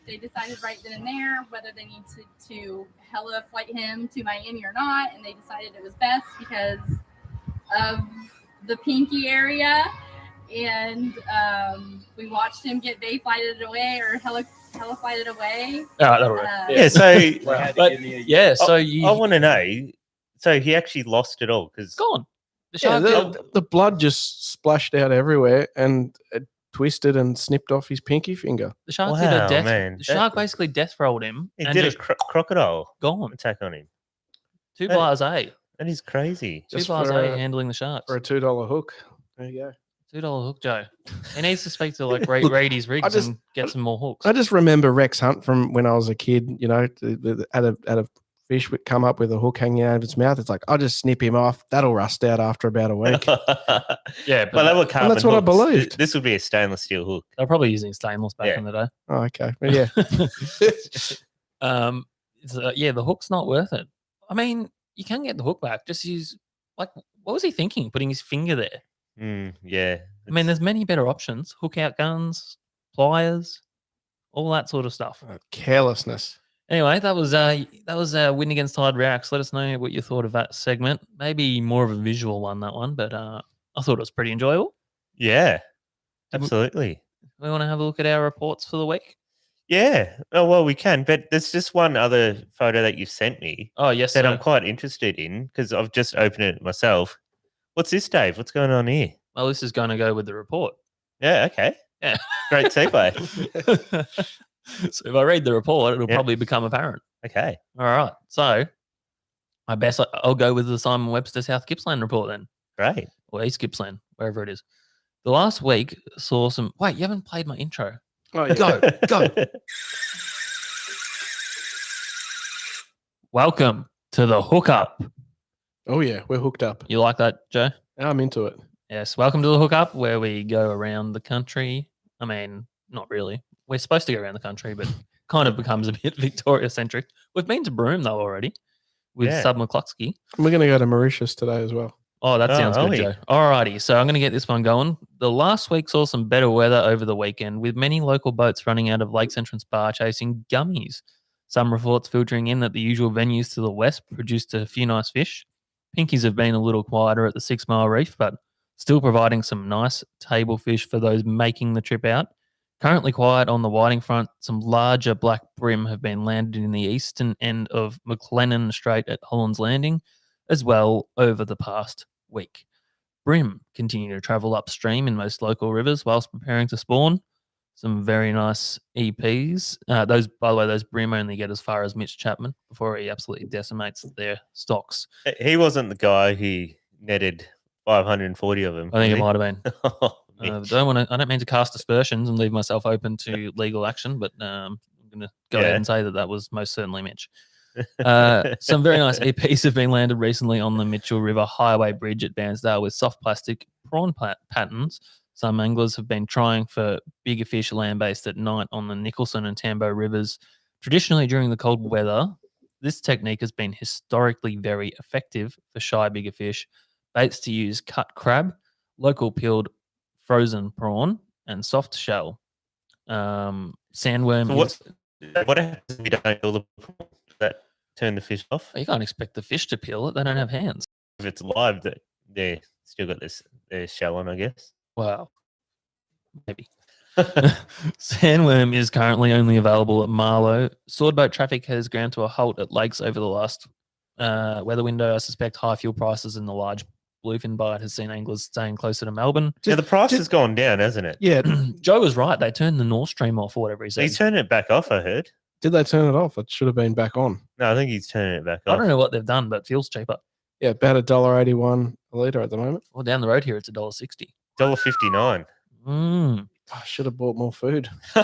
They decided right then and there whether they need to hella flight him to Miami or not, and they decided it was best because of the pinky area. And we watched him get bay flighted away or hella flighted away.
Oh, that'll work.
Yeah, so
They had to
But
give me a-
yeah, so you
I want to know. So he actually lost it all because
it's gone. The
Yeah,
shark
the blood just splashed out everywhere and it twisted and snipped off his pinky finger.
the shark did a
Wow,
death.
man,
The shark
that-
basically death rolled him
he
and
did a
just
crocodile
gone.
attack on him.
Too
That-
blasé.
That is crazy.
Too
Just for
blasé
a-
handling the sharks.
For a $2 hook. There you go.
$2 hook, Joe. He needs to speak to like raid his rigs and get some more hooks.
I just remember Rex Hunt from when I was a kid. You know, at a fish would come up with a hook hanging out of its mouth. It's like, I'll just snip him off. That'll rust out after about a week.
Yeah,
but they were carbon
that's what I
hooks.
believed.
This would be a stainless steel hook.
They're probably using stainless back in the day.
Oh, okay. Well, yeah.
Yeah, the hook's not worth it. I mean, you can get the hook back. Just use, like, what was he thinking? Putting his finger there.
Yeah.
I mean, there's many better options. Hook out guns, pliers, all that sort of stuff.
Carelessness.
Anyway, that was Win Against Tide Reacts. Let us know what you thought of that segment. Maybe more of a visual one, that one, but I thought it was pretty enjoyable.
Yeah, absolutely.
We want to have a look at our reports for the week?
Yeah. Oh, well, we can. But there's just one other photo that you've sent me.
Oh, yes,
that
sir.
I'm quite interested in because I've just opened it myself. What's this, Dave? What's going on here?
Well, this is going to go with the report.
Yeah, okay.
Yeah.
Great segue.
So if I read the report, it'll probably become apparent.
Okay.
All right. So I'll go with the Simon Webster South Gippsland report then.
Great.
Or East Gippsland, wherever it is. The last week saw some... Wait, you haven't played my intro.
Oh, yeah.
Go. Welcome to the hookup.
Oh, yeah. We're hooked up.
You like that, Joe?
I'm into it.
Yes. Welcome to the hookup, where we go around the country. I mean, not really. We're supposed to go around the country, but kind of becomes a bit Victoria-centric. We've been to Broome, though, already with Sub McCluskey.
We're going to go to Mauritius today as well.
Oh, that sounds good, Joe. Alrighty, so I'm going to get this one going. The last week saw some better weather over the weekend, with many local boats running out of Lakes Entrance Bar chasing gummies. Some reports filtering in that the usual venues to the west produced a few nice fish. Pinkies have been a little quieter at the 6 Mile Reef, but still providing some nice table fish for those making the trip out. Currently quiet on the whiting front, some larger black brim have been landed in the eastern end of McLennan Strait at Holland's Landing, as well over the past week. Brim continue to travel upstream in most local rivers whilst preparing to spawn. Some very nice EPs. Those, by the way, those brim only get as far as Mitch Chapman before he absolutely decimates their stocks.
He wasn't the guy who netted 540 of them.
I think it might have been. I don't mean to cast aspersions and leave myself open to legal action, but I'm going to go ahead and say that was most certainly Mitch. Some very nice EPs have been landed recently on the Mitchell River Highway Bridge at Bairnsdale with soft plastic prawn patterns. Some anglers have been trying for bigger fish land-based at night on the Nicholson and Tambo rivers. Traditionally, during the cold weather, this technique has been historically very effective for shy bigger fish. Baits to use cut crab, local peeled frozen prawn, and soft shell. Sandworm.
What happens if you don't peel the prawn? Does that turn the fish off?
You can't expect the fish to peel it. They don't have hands.
If it's live, they're still got their shell on, I guess.
Wow. Maybe. Sandworm is currently only available at Marlow. Swordboat traffic has ground to a halt at lakes over the last weather window. I suspect high fuel prices and the large bluefin bite has seen anglers staying closer to Melbourne.
Yeah, the price has gone down, hasn't it?
Yeah.
Joe was right. They turned the North Stream off or whatever he said.
He's turning it back off, I heard.
Did they turn it off? It should have been back on.
No, I think he's turning it back off.
I don't know what they've done, but it feels cheaper.
Yeah, about $1.81 a litre at the moment.
Well, down the road here, it's $1.60.
$1.59.
I should have bought more food.
So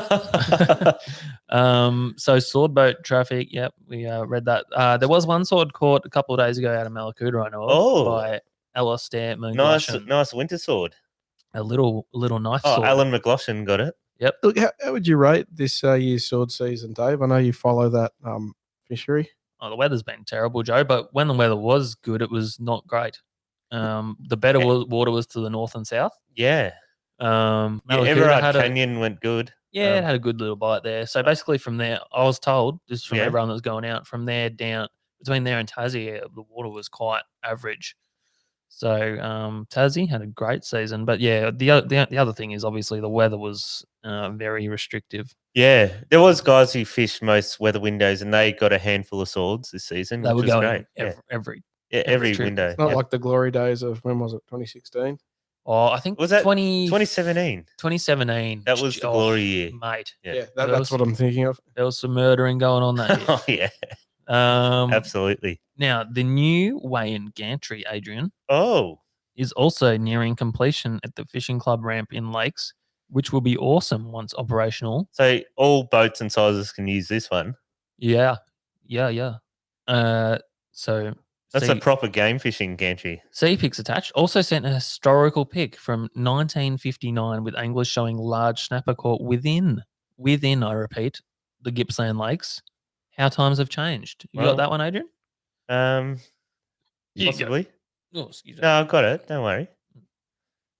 swordboat traffic. Yep, we read that. There was one sword caught a couple of days ago out of Malakuta, I know of, by Alastair McGlashan.
Nice winter sword.
A little knife
Oh,
sword.
Alan McGlashan got it.
Yep.
Look, how would you rate this year's sword season, Dave? I know you follow that fishery.
Oh, the weather's been terrible, Joe, but when the weather was good, it was not great. The better water was to the north and south.
Yeah.
Malakuta
Everard Canyon went good.
Yeah, it had a good little bite there. So basically from there, I was told, just from everyone that was going out, from there down, between there and Tassie, the water was quite average. So Tassie had a great season. But yeah, the other thing is obviously the weather was very restrictive.
Yeah, there was guys who fished most weather windows and they got a handful of swords this season.
They were
which was
going
great.
every
Every window.
It's not like the glory days of, when was it, 2016?
Oh, I think
was that
2017.
2017. That was the glory year,
mate.
Yeah, that's what I'm thinking of.
There was some murdering going on that year.
Oh yeah, absolutely.
Now the new weigh-in gantry, Adrian.
Oh,
is also nearing completion at the fishing club ramp in Lakes, which will be awesome once operational.
So all boats and sizes can use this one.
Yeah. So
That's a proper game fishing gantry.
Sea pics attached. Also sent a historical pic from 1959 with anglers showing large snapper caught within, I repeat, the Gippsland Lakes. How times have changed. You got that one, Adrian?
Possibly.
Oh, excuse me.
No, I've got it. Don't worry.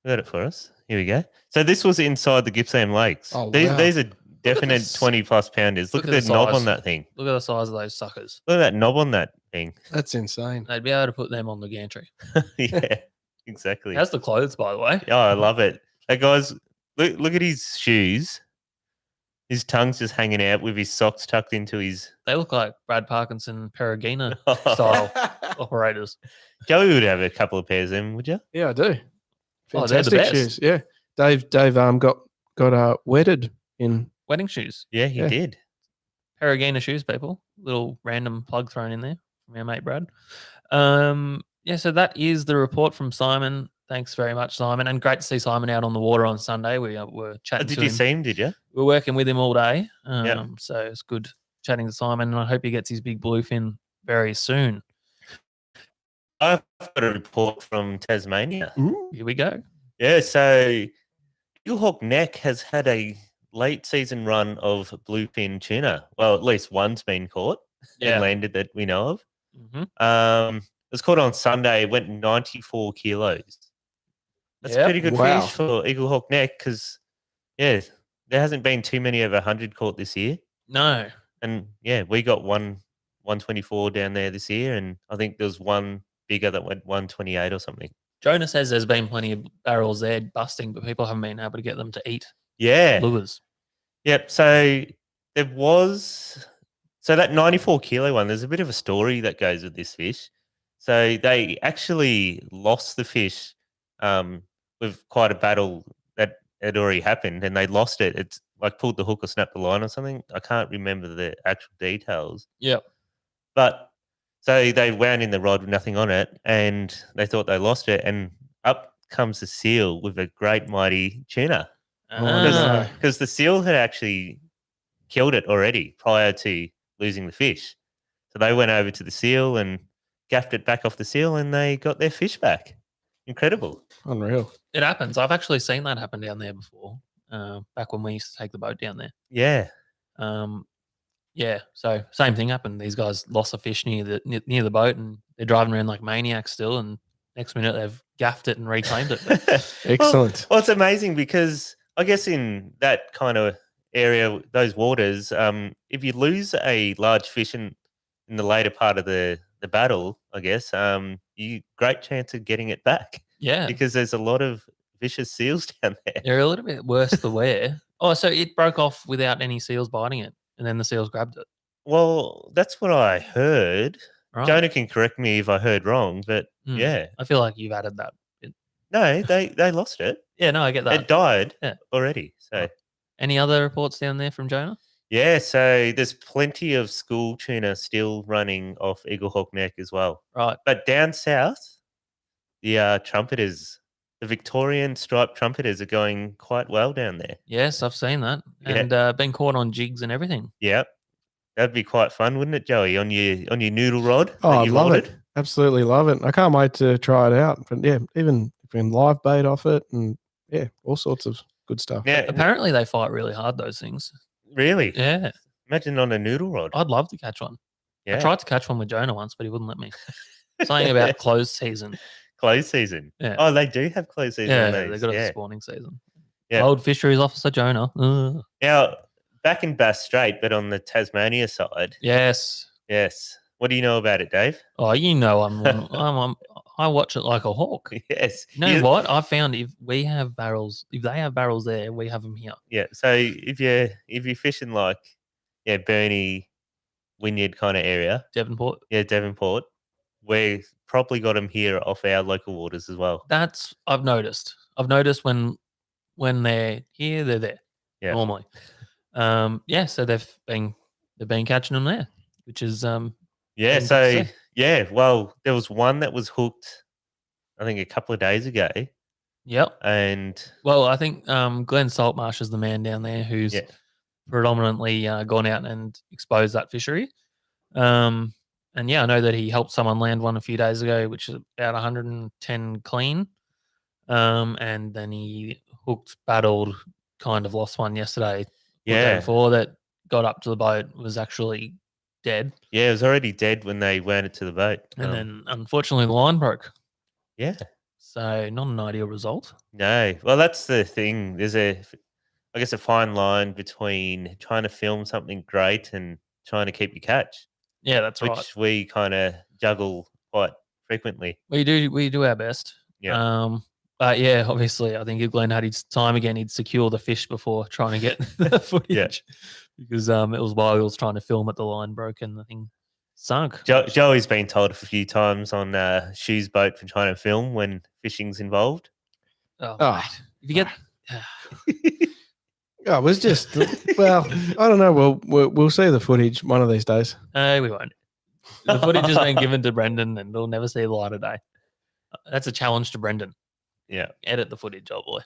I got it for us. Here we go. So this was inside the Gippsland Lakes.
Oh,
these,
wow.
these are definite
this.
20+ pounders. Look at the knob on that thing.
Look at the size of those suckers.
Look at that knob on that thing.
That's insane.
They'd be able to put them on the gantry.
Yeah, exactly.
How's the clothes, by the way?
Oh, I love it. That guy's look at his shoes. His tongue's just hanging out with his socks tucked into his.
They look like Brad Parkinson Perugina style operators.
Joey would have a couple of pairs of them, would you?
Yeah, I do.
Oh, they're the
Fantastic
best.
shoes. Yeah, Dave got wedded in.
Wedding shoes.
Yeah, he did.
Perugina shoes, people. Little random plug thrown in there from our mate Brad. Yeah, so that is the report from Simon. Thanks very much, Simon. And great to see Simon out on the water on Sunday. We were chatting to him.
Did you see him, did you?
We were working with him all day.
Yeah.
So it's good chatting to Simon, and I hope he gets his big bluefin very soon.
I've got a report from Tasmania.
Here we go.
Yeah, so Eaglehawk Neck has had a late season run of bluefin tuna. Well, at least one's been caught and landed that we know of.
Mm-hmm.
It was caught on Sunday. It went 94 kilos. That's a
Yep.
pretty good
Wow.
fish for Eaglehawk Neck because, yeah, there hasn't been too many over 100 caught this year.
No.
And, yeah, we got 124 down there this year, and I think there was one bigger that went 128 or something.
Jonah says there's been plenty of barrels there busting, but people haven't been able to get them to eat
Yeah.
lures.
Yep. So there was that 94 kilo one. There's a bit of a story that goes with this fish. So they actually lost the fish with quite a battle that had already happened, and they lost it. It's like pulled the hook or snapped the line or something. I can't remember the actual details.
Yep.
But so they wound in the rod with nothing on it, and they thought they lost it, and up comes the seal with a great mighty tuna.
Ah.
Because the seal had actually killed it already prior to losing the fish. So they went over to the seal and gaffed it back off the seal, and they got their fish back. Incredible.
Unreal.
It happens. I've actually seen that happen down there before, back when we used to take the boat down there.
Yeah.
Yeah, so same thing happened. These guys lost a fish near the boat, and they're driving around like maniacs still, and next minute they've gaffed it and reclaimed it.
Excellent.
Well, it's amazing because I guess in that kind of area, those waters, if you lose a large fish in the later part of the battle, I guess, you great chance of getting it back.
Yeah.
Because there's a lot of vicious seals down there.
They're a little bit worse for wear. Oh, so it broke off without any seals biting it, and then the seals grabbed it.
Well, that's what I heard.
Right.
Jonah can correct me if I heard wrong, but yeah.
I feel like you've added that.
No, they lost it.
Yeah, no, I get that.
It died
Yeah.
already. So
Any other reports down there from Jonah?
yeah, so there's plenty of school tuna still running off Eaglehawk Neck as well.
Right.
But down south, the trumpeters, the Victorian striped trumpeters are going quite well down there.
Yes, I've seen that.
Yeah.
And been caught on jigs and everything.
Yep. That'd be quite fun, wouldn't it, Joey? On your noodle rod.
Oh,
that
I
you've
love
ordered?
it. Absolutely love it. I can't wait to try it out. But yeah, even if we can live bait off it, and yeah, all sorts of good stuff.
Now,
Apparently they fight really hard, those things.
really?
Yeah.
Imagine on a noodle rod.
I'd love to catch one.
Yeah.
I tried to catch one with Jonah once, but he wouldn't let me. Something about closed season.
Closed season.
Yeah.
Oh, they do have closed season.
Yeah,
on
they've
these.
got a
Yeah.
spawning season.
Yeah.
Old Fisheries Officer Jonah. Ugh.
Now, back in Bass Strait, but on the Tasmania side.
Yes.
Yes. What do you know about it, Dave?
Oh, you know I watch it like a hawk.
Yes.
You know what? I found if they have barrels there, we have them here.
Yeah. So if you're fishing like Burnie, Wynyard kind of area,
Devonport.
yeah, Devonport, we've probably got them here off our local waters as well.
That's I've noticed. I've noticed when they're here, they're there.
Yeah.
Normally. So they've been catching them there, which is
Yeah.
good to
So
see.
yeah, well, there was one that was hooked. I think a couple of days ago.
Yep.
And
Well, I think Glenn Saltmarsh is the man down there who's predominantly gone out and exposed that fishery. And yeah, I know that he helped someone land one a few days ago, which is about 110 clean. And then he hooked, battled, kind of lost one yesterday. The day before that got up to the boat was actually dead.
Yeah, it was already dead when they wound it to the boat.
And then unfortunately the line broke.
Yeah.
So not an ideal result.
No. Well, that's the thing. There's I guess a fine line between trying to film something great and trying to keep your catch.
Yeah, that's right.
Which we kind of juggle quite frequently.
We do our best.
Yeah.
But yeah, obviously, I think if Glenn had his time again, he'd secure the fish before trying to get the footage. Because it was while he was trying to film it, the line broke and the thing sunk.
Joey's been told a few times on Shoe's boat for trying to film when fishing's involved.
Oh. Mate. If you get...
Oh, it was just, well, I don't know. We'll see the footage one of these days.
No, we won't. The footage has been given to Brendan and we'll never see the light of day. That's a challenge to Brendan.
Yeah.
Edit the footage, old boy.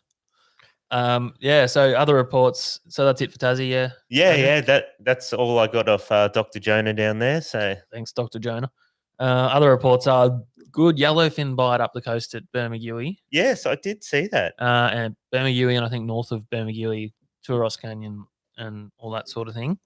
So other reports. So that's it for Tassie, yeah?
Yeah, that's all I got off Dr. Jonah down there. So
thanks, Dr. Jonah. Other reports are good yellowfin bite up the coast at Bermagui.
Yes, I did see that.
And Bermagui and I think north of Bermagui, Turos Canyon and all that sort of thing,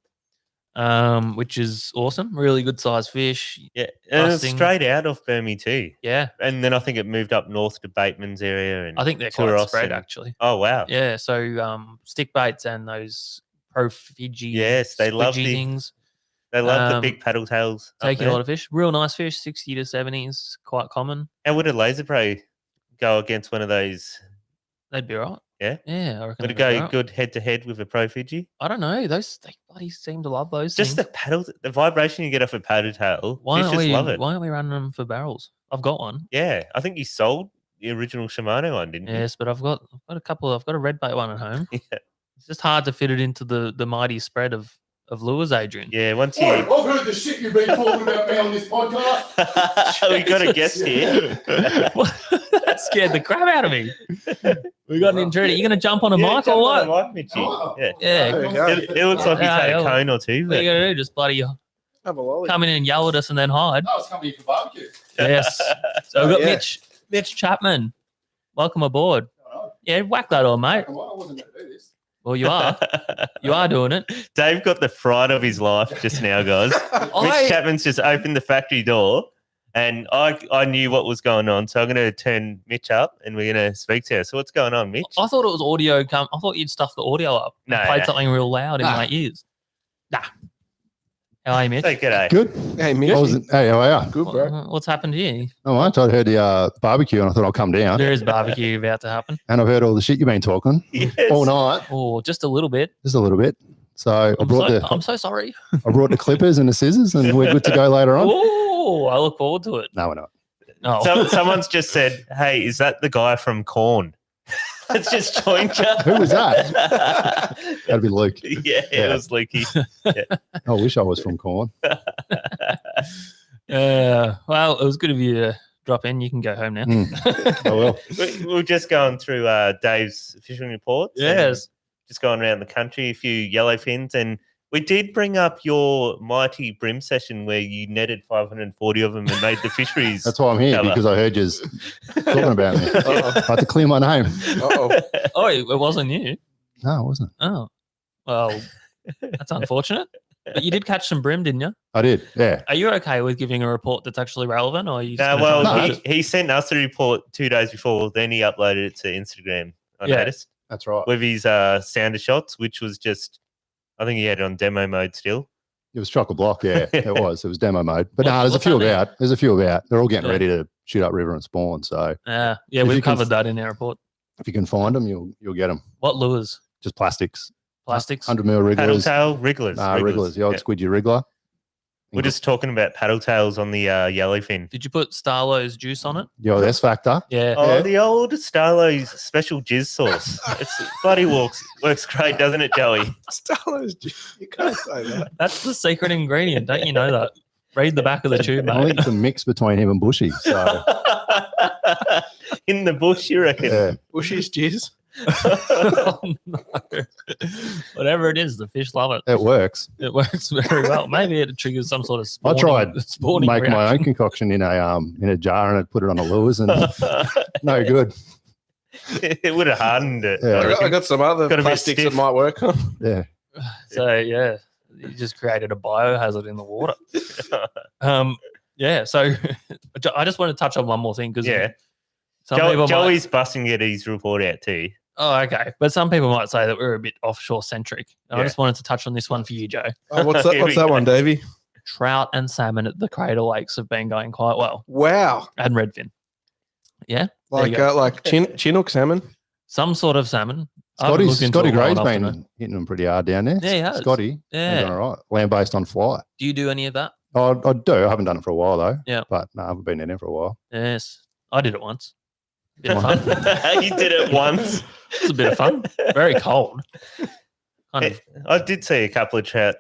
which is awesome. Really good sized fish.
Yeah, and it's straight out of Burmy too.
Yeah.
And then I think it moved up north to Bateman's area. And
I think they're quite spread actually.
Oh, wow.
Yeah, so stick baits and those Pro Fiji
yes, they love
things.
They love the big paddle tails.
Taking a lot of fish. Real nice fish, 60 to 70s, quite common.
How would a laser pro go against one of those?
They'd be right.
Yeah?
Yeah, I reckon.
Would it go good head to head with a Pro Fiji?
I don't know. They bloody seem to love those
Just
things.
the vibration you get off a paddle tail.
Why
Fish just love it.
Why aren't we running them for barrels? I've got one.
Yeah, I think you sold the original Shimano one, didn't you?
Yes, but I've got a couple. I've got a red bait one at home.
Yeah.
It's just hard to fit it into the mighty spread of lures, Adrian.
Yeah, once you...
I've heard the shit you've been talking about me on this podcast.
We got a guest here.
That scared the crap out of me. We got an intruder. You going to jump on a mic or what?
On a mic, Mitchie.
Yeah.
It looks like he's had a cone or two.
What are you going to do? Just bloody come in and yell at us and then hide.
I was coming here for barbecue.
Yes. So we've got Mitch Chapman. Welcome aboard. Yeah, whack that on, mate.
I wasn't going to do this.
Well, you are. You are doing it.
Dave got the fright of his life just now, guys. Mitch Chapman's just opened the factory door and I knew what was going on. So I'm going to turn Mitch up and we're going to speak to her. So what's going on, Mitch?
I thought it was audio. I thought you'd stuff the audio up and played something real loud in my ears. Nah. How are you, Mitch?
Hey, g'day.
Good.
Hey, Mitch.
Hey, how are you?
Good, bro.
What's happened here?
Oh, I heard the barbecue and I thought I'll come down.
There is barbecue about to happen.
And I've heard all the shit you've been talking all night.
Oh, just a little bit.
Just a little bit. So
I'm so sorry.
I brought the clippers and the scissors and we're good to go later on.
Oh, I look forward to it.
No, we're not.
Oh.
Someone's just said, hey, is that the guy from Korn? Let's just join you.
Who was that? That'd be Luke.
Yeah, it was Lukey. Yeah.
I wish I was from Korn.
Well, it was good of you to drop in. You can go home now.
I will.
We're just going through Dave's fishing reports.
Yes.
Just going around the country, a few yellowfins. And we did bring up your mighty brim session where you netted 540 of them and made the fisheries.
That's why I'm here, because I heard you talking about me. I had to clear my name.
Oh, it wasn't you.
No, it wasn't.
Oh, well, that's unfortunate. But you did catch some brim, didn't you?
I did, yeah.
Are you okay with giving a report that's actually relevant? Or are you just
he sent us a report 2 days before, then he uploaded it to Instagram, I noticed.
That's right.
With his sounder shots, which was just, I think he had it on demo mode still.
It was chock-a-block, yeah. It was demo mode. But no, there's a few about. There's a few about. They're all getting ready to shoot up river and spawn. So
yeah, we've covered that in our report.
If you can find them, you'll get them.
What lures?
Just plastics.
Plastics?
100 mil wrigglers.
Paddle tail wrigglers.
Wrigglers, the old squidgy wriggler.
We're just talking about paddle tails on the yellowfin.
Did you put Starlow's juice on it?
The old S Factor.
Yeah.
Oh, the old Starlow's special jizz sauce. It's bloody works great, doesn't it, Joey?
Starlow's juice. You can't say that.
That's the secret ingredient. Don't you know that? Read the back of the tube, mate.
I think it's a mix between him and Bushy. So
in the bush, you reckon?
Yeah.
Bushy's jizz.
Oh, no. Whatever it is, the fish love it.
It works.
It works very well. Maybe it triggers some sort of
I
spawning,
tried
spawning
make my own
reaction.
concoction in a jar and I'd put it on a lures and no good.
It would have hardened it.
Yeah.
I got some other
Gotta be
plastics that
stiff.
might work on.
Yeah.
So yeah, you just created a biohazard in the water. Yeah. So I just want to touch on one more thing because
Yeah.
some people
Joey's busting get his report out too.
Oh, okay. But some people might say that we're a bit offshore centric. I
Yeah.
just wanted to touch on this one for you, Joe.
Oh, what's that?
Here
What's
we
that
go.
one, Davey?
Trout and salmon at the Cradle Lakes have been going quite well,
Wow.
and redfin. Yeah, there you
Like
go.
like Chinook salmon.
Some sort of salmon. I haven't looked into
Scotty
it well
Gray's
enough to know.
been hitting them pretty hard down there.
Yeah, he has.
Scotty.
Yeah.
All right. Land based on fly.
Do you do any of that?
I do. I haven't done it for a while though.
Yeah.
But no, I haven't been in there for a while.
Yes, I did it once. Bit of fun.
You did it once.
It was a bit of fun. Very cold. Kind of.
I did see a couple of trout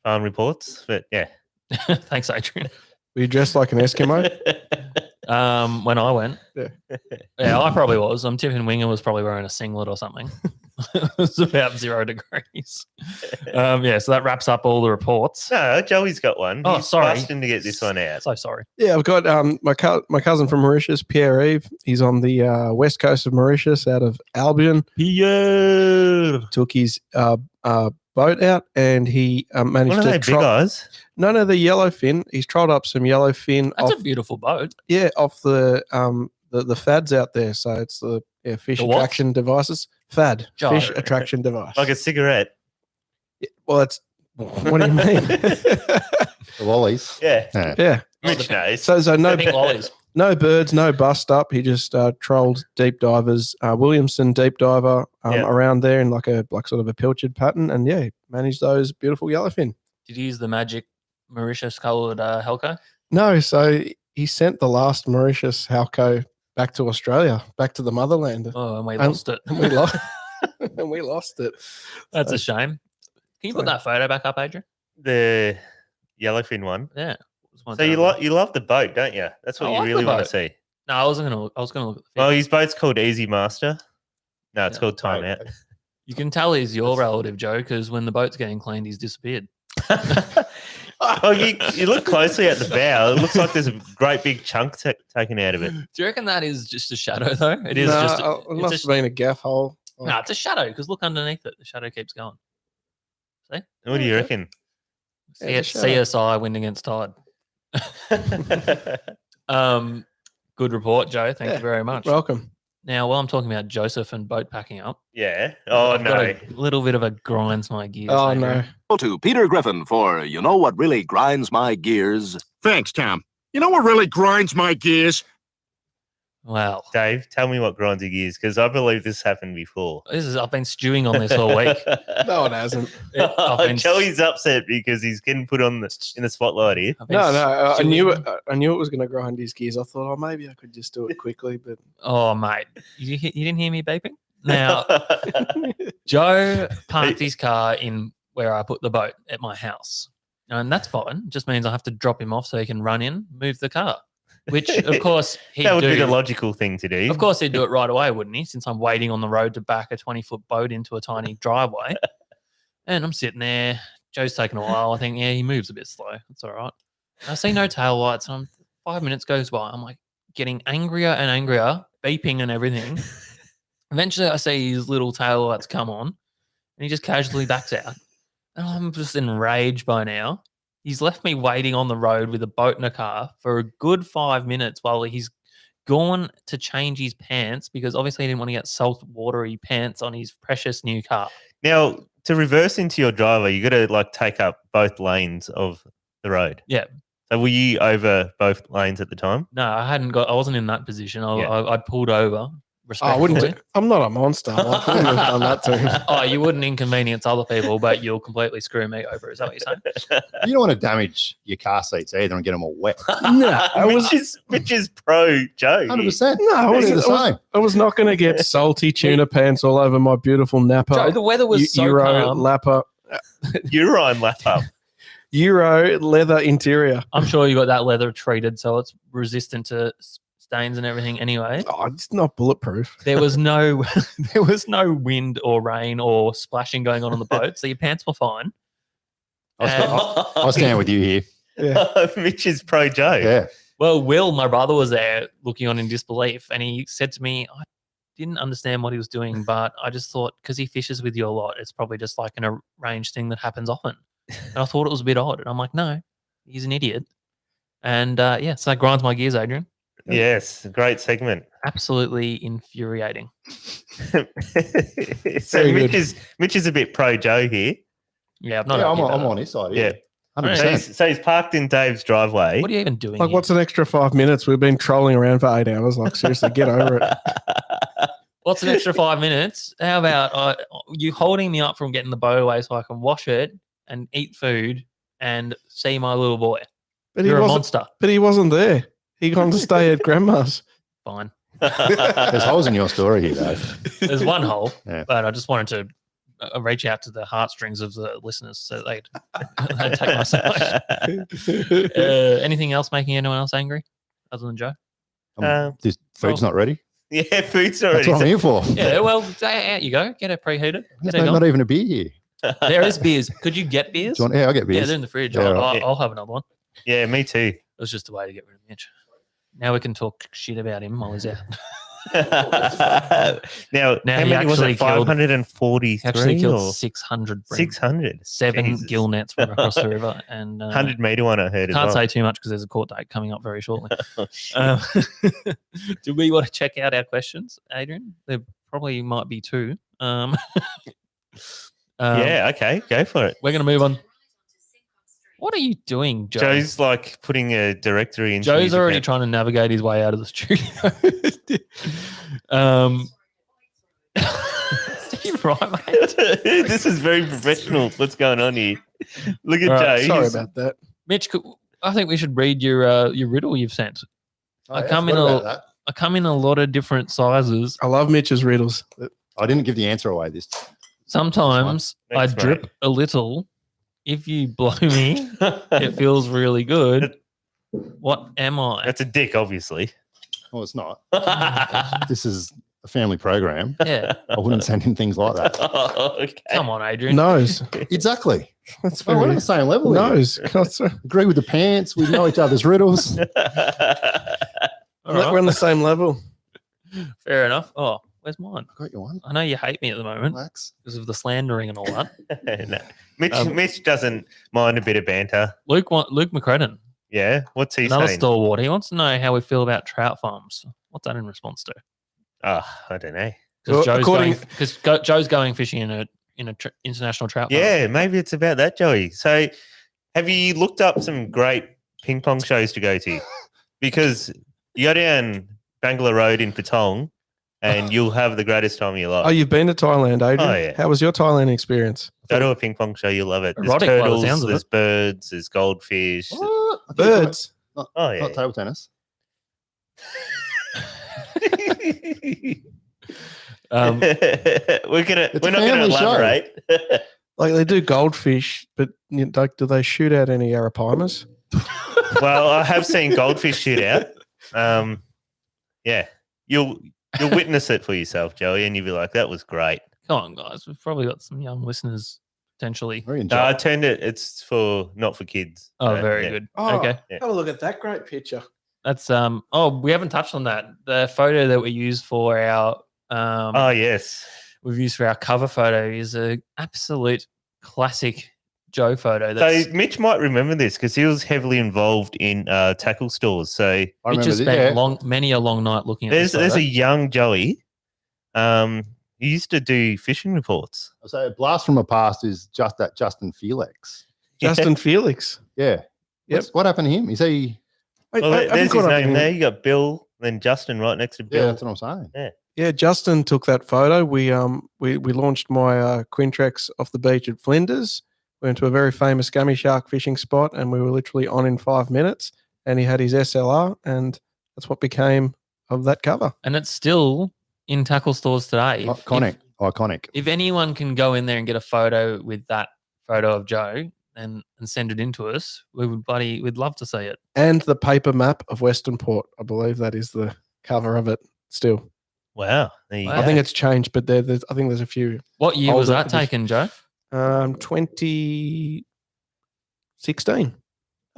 farm reports, but yeah.
Thanks, Adrian.
Were you dressed like an Eskimo?
When I went,
Yeah.
yeah, I probably was. I'm tipping Winger was probably wearing a singlet or something. It was about 0 degrees. Yeah, so that wraps up all the reports.
No, Joey's got one.
Oh,
He's
sorry.
busting to get this one out.
So sorry.
Yeah, I've got my cousin from Mauritius, Pierre Eve. He's on the west coast of Mauritius, out of Albion.
Pierre.
Took his boat out, and he managed
What are
to
they, big eyes?
No, the yellowfin. He's trolled up some yellowfin
That's
off,
a beautiful boat.
off the fads out there. So it's the fish
The what?
attraction devices. Fad,
Oh.
fish attraction device.
Like a cigarette.
Well, that's what do you mean?
The lollies.
Yeah.
Yeah.
Yeah.
Mitch knows.
So no
Big lollies.
no birds, no bust up. He just trolled deep divers, Williamson deep diver
Yeah.
around there in like sort of a pilchard pattern, and yeah, managed those beautiful yellowfin.
Did you use the magic Mauritius coloured Helco?
No, so he sent the last Mauritius Halco back to Australia, back to the motherland,
Oh, and we
Um,
lost it.
and we lost and we lost it.
That's
So-
a shame. Can you put that photo back up, Adrian?
The yellowfin one.
Yeah.
So you love the boat, don't you? That's what
I
you
like the
really want to
boat.
see.
No, I was gonna look at the fish.
Well, his boat's called Easy Master. No, it's
Yeah.
called Time Out.
You can tell he's your relative, Joe, because when the boat's getting cleaned, he's disappeared.
Oh, you look closely at the bow. It looks like there's a great big chunk taken out of it.
Do you reckon that is just a shadow, though? It is
No,
just.
it must have been a gaff hole.
No, it's a shadow because look underneath it. The shadow keeps going. See?
What do you reckon?
Yeah, it's a shadow.
CSI wind against tide. Good report, Joe. Thank you very much.
Welcome.
Now, while I'm talking about Joseph and boat packing up,
Yeah. Oh,
I've got
no.
a little bit of a grinds my gears.
Oh
Adrian.
no.
To Peter Griffin for You Know What Really Grinds My Gears.
Thanks, Tom. You know what really grinds my gears?
Wow.
Dave, tell me what grinds your gears, because I believe this happened before.
I've been stewing on this all week.
No, it hasn't.
I've been-
Joey's upset because he's getting put on in the spotlight here.
I've been
No, I knew it.
stewing-
I knew it was going to grind his gears. I thought, oh, maybe I could just do it quickly, but
Oh, mate. You didn't hear me beeping? Now, Joe parked his car in where I put the boat at my house. And that's fine. Just means I have to drop him off so he can run in, move the car. Which, of course, he'd
that would
do.
be the logical thing to do.
Of course, he'd do it right away, wouldn't he? Since I'm waiting on the road to back a 20-foot boat into a tiny driveway. And I'm sitting there. Joe's taking a while. I think, yeah, he moves a bit slow. That's all right. I see no tail lights. And 5 minutes goes by. I'm like getting angrier and angrier, beeping and everything. Eventually, I see his little tail lights come on. And he just casually backs out. And I'm just enraged by now. He's left me waiting on the road with a boat and a car for a good 5 minutes while he's gone to change his pants because obviously he didn't want to get salt watery pants on his precious new car.
Now, to reverse into your driver, you got to like take up both lanes of the road.
Yeah.
So were you over both lanes at the time?
No, I wasn't in that position.
Yeah.
I pulled over.
I wouldn't.
Respectfully.
I'm not a monster. Like, I wouldn't have done that to him.
Oh, you wouldn't inconvenience other people, but you'll completely screw me over. Is that what you're saying?
You don't want to damage your car seats either and get them all wet.
No,
Which is pro Joe. here.
100%.
No, I
It's
was,
the same.
I was not going to get salty tuna pants all over my beautiful Napa.
Joe, the weather was so
Euro
calm.
Lapper,
Urine lap up.
Euro leather interior.
I'm sure you got that leather treated so it's resistant to stains and everything. Anyway,
Oh, it's not bulletproof.
there was no there was no wind or rain or splashing going on the boat, so your pants were fine.
I'll stand with you here.
Yeah.
Mitch is pro Joe.
Yeah.
Well, Will, my brother, was there looking on in disbelief, and he said to me, I didn't understand what he was doing, but I just thought, because he fishes with you a lot, it's probably just like an arranged thing that happens often. And I thought it was a bit odd. And I'm like, no, he's an idiot. And yeah, so that grinds my gears, Adrian.
Yes, great segment.
Absolutely infuriating.
So
Very
Mitch is a bit pro Joe here.
Yeah, I'm not.
Yeah, I'm
happy about
on his side.
Yeah.
Yeah. 100%.
So he's parked in Dave's driveway.
that. What are you even doing?
Like,
here?
what's an extra 5 minutes? We've been trolling around for 8 hours. Like, seriously, get over it.
What's an extra 5 minutes? How about you holding me up from getting the boat away so I can wash it and eat food and see my little boy?
But
You're
he
a
wasn't,
monster.
But he wasn't there. He gone to stay at grandma's.
Fine.
There's holes in your story here, Dave.
There's one hole,
Yeah.
but I just wanted to reach out to the heartstrings of the listeners so they'd take my side. Anything else making anyone else angry other than Joe?
This food's not ready.
Yeah, food's not
That's
ready.
what I'm here for.
Yeah, well, out you go. Get it preheated.
There's
Get it
not
gone.
even a beer here.
There is beers. Could you get beers?
Do you want- yeah, I'll get
Yeah,
beers.
they're in the fridge.
Yeah,
I'll have another one.
Yeah, me too.
It was just a way to get rid of Mitch. Now we can talk shit about him while he's out.
Now,
Now
how
he
many was
actually
it?
killed-
543
Actually killed
or
600.
600?
7
Jesus.
gill nets went across the river. And
100-meter one I heard as
can't
well.
say too much because there's a court date coming up very shortly. Do we want to check out our questions, Adrian? There probably might be 2.
Yeah, okay, go for it.
We're going to move on. What are you doing, Joe?
Joe's like putting a directory into
Joe's
his
already
account.
trying to navigate his way out of the studio. You're right, mate.
This is very professional. What's going on here? Look at
Right,
Joe.
Sorry
He's-
about that.
Mitch, I think we should read your riddle you've sent. I come in a lot of different sizes.
I love Mitch's riddles.
I didn't give the answer away this time.
Sometimes I
Thanks,
drip
mate.
a little. If you blow me, it feels really good. What am I?
That's a dick, obviously.
Well, it's not. This is a family program.
Yeah.
I wouldn't send in things like that.
Okay.
Come on, Adrian.
Nose.
Exactly.
That's
Oh, we're on
very
the same level. here.
nose.
Agree with the pants. We know each other's riddles.
All right.
We're on the same level.
Fair enough. Oh, where's mine?
I got your one.
I know you hate me at the moment
Relax.
because of the slandering and all that.
No. Mitch doesn't mind a bit of banter.
Luke McCredden,
Yeah, what's he
another
saying?
stalwart. He wants to know how we feel about trout farms. What's that in response to?
Oh, I don't know.
Because
Well,
Joe's going fishing in a international trout farm.
Yeah, maybe it's about that, Joey. So, have you looked up some great ping pong shows to go to? Because you go down Bangla Road in Patong, and you'll have the greatest time of your life.
Oh, you've been to Thailand, Adrian?
Oh, yeah.
How was your Thailand experience?
Go to a ping pong show, you'll love it. There's
Erotic by the
turtles,
sounds of
there's
it.
birds, there's goldfish.
What? I think
Birds.
Not,
Oh, yeah.
not table tennis.
We're not
It's a
going to
family show.
elaborate.
Like they do goldfish, but like, do they shoot out any arapaima?
Well, I have seen goldfish shoot out. Yeah, you'll witness it for yourself, Joey, and you'll be like, "That was great."
Come on, guys. We've probably got some young listeners potentially.
Very
No, I
enjoyable.
turned it. It's for not for kids.
Oh,
So,
very
yeah.
good.
Oh,
Okay.
Yeah.
have a look at that great picture.
That's oh, we haven't touched on that. The photo that we use for our
Oh yes,
we've used for our cover photo is a absolute classic Joe photo. That's
so Mitch might remember this because he was heavily involved in tackle stores. So
I
Mitch
remember
has
this.
spent
Yeah.
many a long night looking at
there's
this photo.
a young Joey. He used to do fishing reports.
So a blast from a past is just that Justin Felix.
Justin Felix.
Yeah.
Yep.
What happened to him? Is he?
Wait,
Well,
have you
there's
caught
his
up with
name
him?
there. You got Bill, then Justin right next to
Yeah,
Bill.
that's what I'm saying.
Yeah, Justin took that photo. We launched my Quintrex off the beach at Flinders. We went to a very famous gummy shark fishing spot, and we were literally on in 5 minutes. And he had his SLR, and that's what became of that cover.
and it's still in tackle stores today.
Iconic. Iconic.
If anyone can go in there and get a photo with that photo of Joe, and send it in to us, we'd love to see it.
And the paper map of Western Port. I believe that is the cover of it still.
Wow. There you
I think it's changed, but I think there's a few.
What year was
older
that taken, Joe?
2016.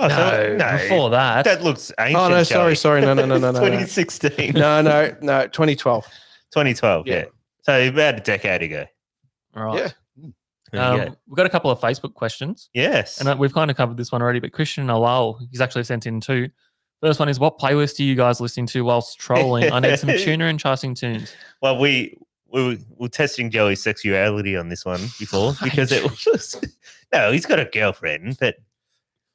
Oh, so,
No, before that.
That looks ancient.
Oh no,
Joey.
sorry, no.
2016.
No, 2012.
2012,
Yeah.
yeah. So about a decade ago.
All right.
Yeah.
There you go.
We've got a couple of Facebook questions.
Yes.
And we've kind of covered this one already, but Christian Alal, he's actually sent in two. First one is, what playlist are you guys listening to whilst trolling? I need some Tuna and chasing tunes.
Well, we were testing Joey's sexuality on this one before because it was no, he's got a girlfriend, but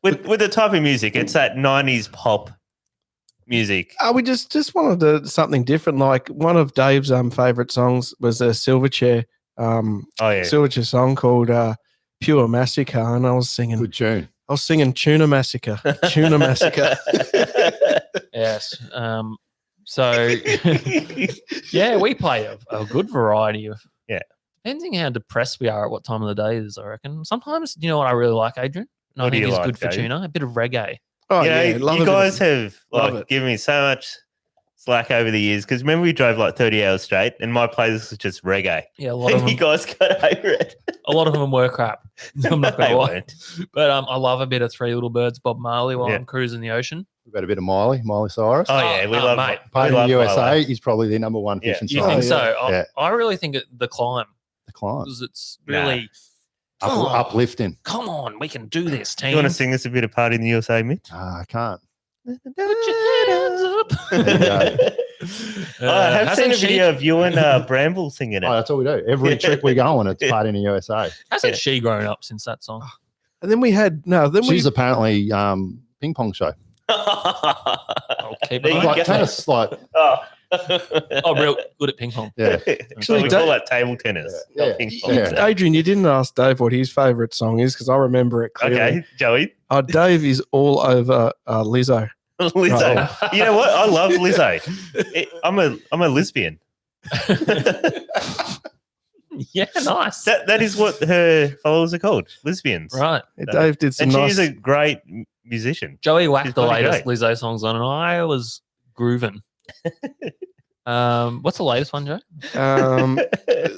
with the type of music, it's that 90s pop music.
We just wanted something different. Like one of Dave's favorite songs was a Silverchair. Silverchair song called "Pure Massacre," and I was singing.
Good tune.
I was singing "Tuna Massacre." Tuna Massacre.
Yes. So yeah, we play a good variety of.
Yeah.
Depending how depressed we are at what time of the day it is, I reckon. Sometimes, you know what I really like, Adrian? And I
What do
think
you
is
like,
good for
Dave?
Tuna. A bit of reggae.
Oh
You guys have
love it.
given me so much slack over the years because remember we drove like 30 hours straight and my playlist was just reggae.
Yeah, a lot of
And you
them.
guys got over it.
A lot of them were crap. I'm not
They
gonna lie.
weren't.
But I love a bit of Three Little Birds, Bob Marley, while
Yeah.
I'm cruising the ocean.
We've got a bit of Miley Cyrus.
Oh, yeah, we love
mate.
Part
we
of the
love
USA
Miley.
is probably the number one fishing
You
song.
think so?
Yeah.
I really think The Climb,
The client.
because it's really
Uplifting.
come on, we can do this, team.
You want to sing us a bit of Party in the USA, Mitch?
I can't.
Put your hands up.
I have seen a
hasn't she-
video of you and Bramble singing it.
Oh, that's all we do. Every trip we go on, it's part in the USA.
Hasn't she grown up since that song?
And then we had
She's apparently ping pong show.
I'll keep
There
it
you
on.
go.
Like tennis, like
Oh.
Oh, real good at ping pong.
yeah.
Actually, we
Dave-
call that table tennis.
Yeah.
Not ping pong.
Yeah.
Adrian, you didn't ask Dave what his favourite song is because I remember it clearly.
Okay, Joey.
Dave is all over Lizzo.
Lizzo. You know what? I love Lizzo. I'm a lesbian.
Yeah, nice.
That is what her followers are called, lesbians.
Right.
Dave did some
And
nice.
she's a great musician.
Joey whacked
She's
the
bloody
latest
great.
Lizzo songs on, and I was grooving. What's the latest one, Joe?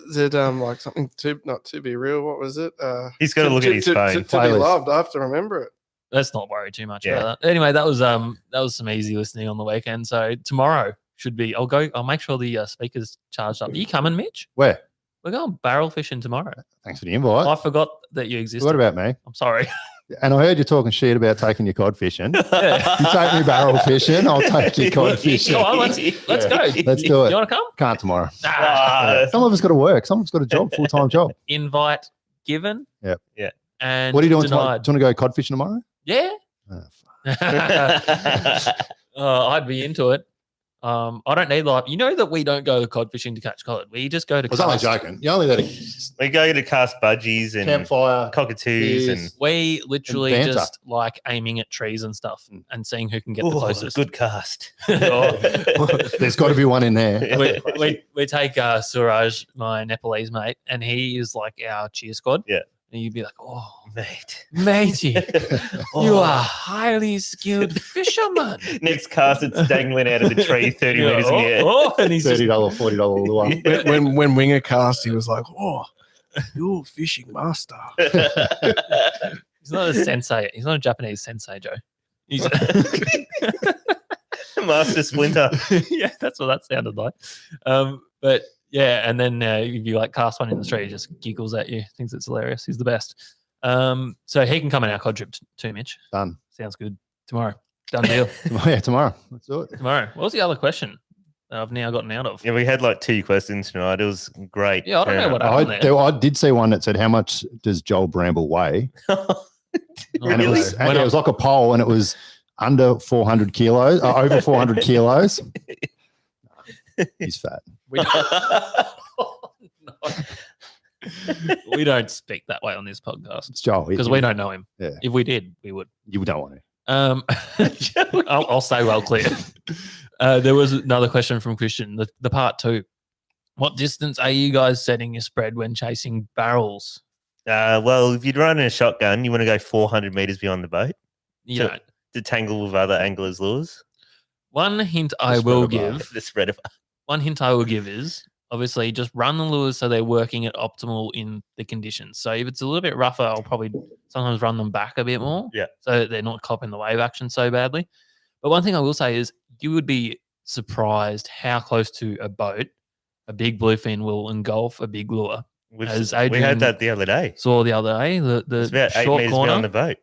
Is it like something not to be real? What was it?
He's got to look at his phone.
To be
Playlist.
loved. I have to remember it.
Let's not worry too much
Yeah.
about that. Anyway, that was some easy listening on the weekend. So tomorrow should be. I'll make sure the speakers charged up. Are you coming, Mitch?
Where?
We're going barrel fishing tomorrow.
Thanks for the invite.
I forgot that you existed.
What about me?
I'm sorry.
And I heard you talking shit about taking your cod fishing.
Yeah.
You take me barrel fishing, I'll take you cod fishing.
Come on, let's go.
Let's do it.
You want to come?
Can't tomorrow.
Ah,
Some of us got to work. Someone's got a job, full-time job.
invite given.
Yep.
Yeah.
And
What are you doing tomorrow?
denied.
Do you want to go cod fishing tomorrow?
Yeah.
Oh,
I'd be into it. I don't need you know that we don't go cod fishing to catch cod. We just go to
I was only
cast.
joking. You only let a
We go to cast budgies and
campfire.
cockatoos and
We literally
banter.
just like aiming at trees and stuff and seeing who can get the
Ooh,
closest.
good cast.
Oh.
There's got to be one in there.
we take Suraj, my Nepalese mate, and he is like our cheer squad.
Yeah.
And you'd be like, oh,
Mate.
matey, you
Oh.
are highly skilled fisherman.
Next cast, it's dangling out of the tree 30 metres in the air.
And he's just,
$30, $40 lure.
When Winger cast, he was like, "Oh, you're a fishing master."
he's not a sensei. He's not a Japanese sensei, Joe. He's
Master Splinter.
yeah, that's what that sounded like. But yeah, and then if you like cast one in the street, he just giggles at you, thinks it's hilarious. He's the best. So he can come in our cod trip too, Mitch.
Done.
Sounds good. Tomorrow. Done deal.
Yeah, tomorrow. Let's do it.
Tomorrow. What was the other question that I've now gotten out of?
Yeah, we had like 2 questions tonight. It was great.
Yeah, I don't know what happened
I did see one that said, "How much does Joel Bramble weigh?" And it was,
When
it was like a poll, and it was under 400 kilos, over 400 kilos. He's fat.
We we don't speak that way on this podcast
It's Joel.
because we don't know him.
Yeah.
If we did, we would.
You don't want to.
I'll stay well clear. There was another question from Christian, the part 2. What distance are you guys setting your spread when chasing barrels?
Well, if you're running a shotgun, you want to go 400 meters beyond the boat
You know,
to tangle with other anglers' lures.
one hint I will give.
The spreader bar.
One hint I will give is obviously just run the lures so they're working at optimal in the conditions. So if it's a little bit rougher, I'll probably sometimes run them back a bit more.
Yeah.
So that they're not copping the wave action so badly. But one thing I will say is you would be surprised how close to a boat a big bluefin will engulf a big lure.
We
Adrian
had that the other day.
Saw the other day.
It's
The
about 8
short
meters
corner.
beyond the boat.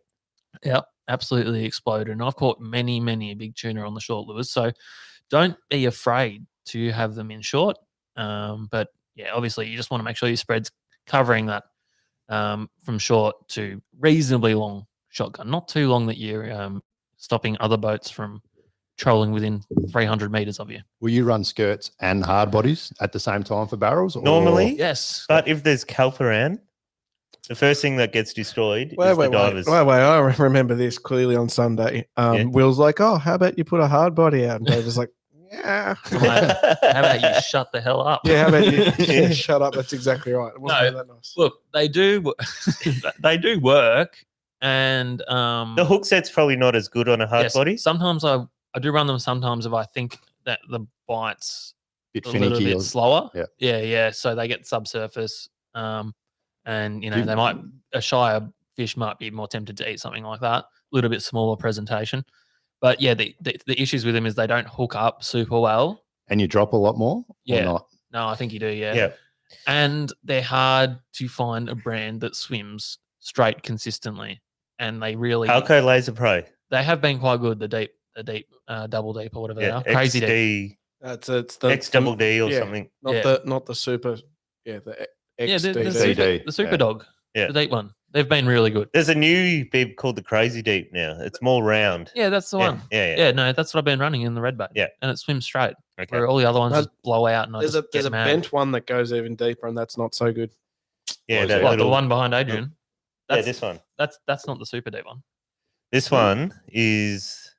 Yep, absolutely exploded. And I've caught many, many a big tuna on the short lures. So don't be afraid to have them in short. But yeah, obviously you just want to make sure your spread's covering that from short to reasonably long shotgun. Not too long that you're stopping other boats from trolling within 300 meters of you.
Will you run skirts and hard bodies at the same time for barrels? Or?
Normally,
yes.
But if there's kelp around, the first thing that gets destroyed is
Wait,
the divers.
I remember this clearly on Sunday. Will's like, "Oh, how about you put a hard body out?" And David's like, "Yeah."
How about you shut the hell up?
Yeah, how about you shut up? That's exactly right. It wasn't that nice.
Look, they do they do work, and
The hook set's probably not as good on a hard
yes,
body.
sometimes I do run them sometimes if I think that the bite's
Bit
a little
finicky
bit
or-
slower.
Yeah.
Yeah. So they get subsurface, and
Do-
they might a shyer fish might be more tempted to eat something like that. A little bit smaller presentation, but yeah, the issues with them is they don't hook up super well.
And you drop a lot more?
Yeah.
Or not?
No, I think you do. Yeah.
Yeah.
And they're hard to find a brand that swims straight consistently, and they really
Halco Laser Pro.
they have been quite good. The deep double deep or whatever they
Yeah,
are. Crazy deep.
XD,
It's the
X double D or
yeah,
something.
Not the super. Yeah, the
Yeah,
XD.
the super dog.
Yeah.
The deep one. They've been really good.
There's a new bib called the Crazy Deep now. It's more round.
Yeah, that's the one.
Yeah.
No, that's what I've been running in the red bait.
Yeah.
And it swims straight.
Okay.
Where all the other ones
There's-
just blow out and I
There's
just
a
get mad.
bent one that goes even deeper, and that's not so good.
Yeah,
that
What,
little-
the one behind Adrian?
Yeah,
That's,
this one.
That's not the super deep one.
This one is.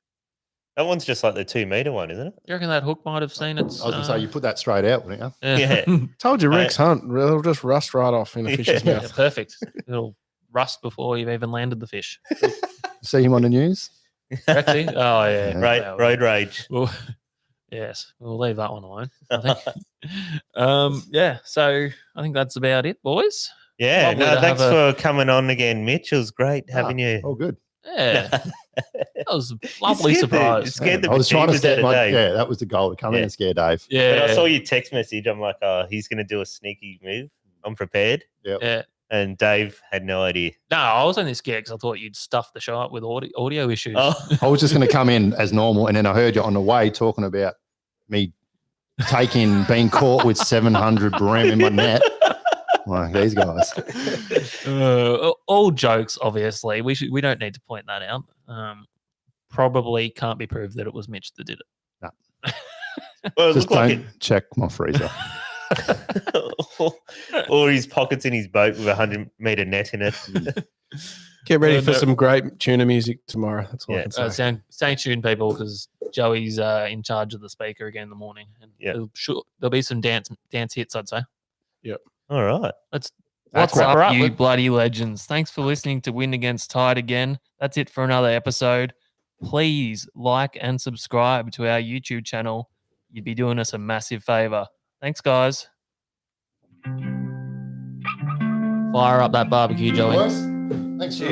That one's just like the 2 meter one, isn't it?
You reckon that hook might have seen it?
I was going to say, you put that straight out, wouldn't you?
Yeah.
Told you, Rex Hunt. It'll just rust right off in a fish's
Yeah,
mouth.
perfect. It'll rust before you've even landed the fish.
See him on the news?
Rexy? Oh, yeah.
Road rage.
Well, yes, we'll leave that one alone. I think. Yeah, so I think that's about it, boys.
Yeah,
Lovely
no,
to
thanks
have a-
for coming on again, Mitch. It was great having you.
Oh, good.
Yeah, that was a lovely
scared the-
surprise.
you scared the
I was trying to
bejeebers out
scare
of Dave.
Yeah, that was the goal, to come in
Yeah.
and scare Dave.
Yeah,
But I saw your text message. I'm like, oh, he's going to do a sneaky move. I'm prepared.
yeah.
And Dave had no idea.
No, I was only scared because I thought you'd stuff the show up with audio issues.
Oh,
I was just going to come in as normal, and then I heard you on the way talking about me being caught with 700 bream in my net. Like, these guys.
All jokes, obviously. We don't need to point that out. Probably can't be proved that it was Mitch that did it.
No.
well, it
Just
looked like
don't check my freezer.
or his pockets in his boat with a 100-meter net in it.
Get ready for
no.
some great tuna music tomorrow. That's all I
Yeah.
can say.
Stay tuned, people, because Joey's in charge of the speaker again in the morning. And
Yeah.
there'll be some dance hits, I'd say.
All right.
Let's
What's
wrap
up,
her up,
you
you bloody legends. Thanks for listening to Win Against Tide again. That's it for another episode. Please like and subscribe to our YouTube channel. You'd be doing us a massive favor. Thanks, guys. Fire up that barbecue, Joey.
Thanks for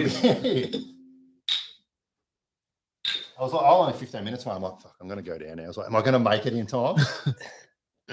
I was like, only 15 minutes away. I'm like, fuck, I'm going to go down now. I was like, am I going to make it in time?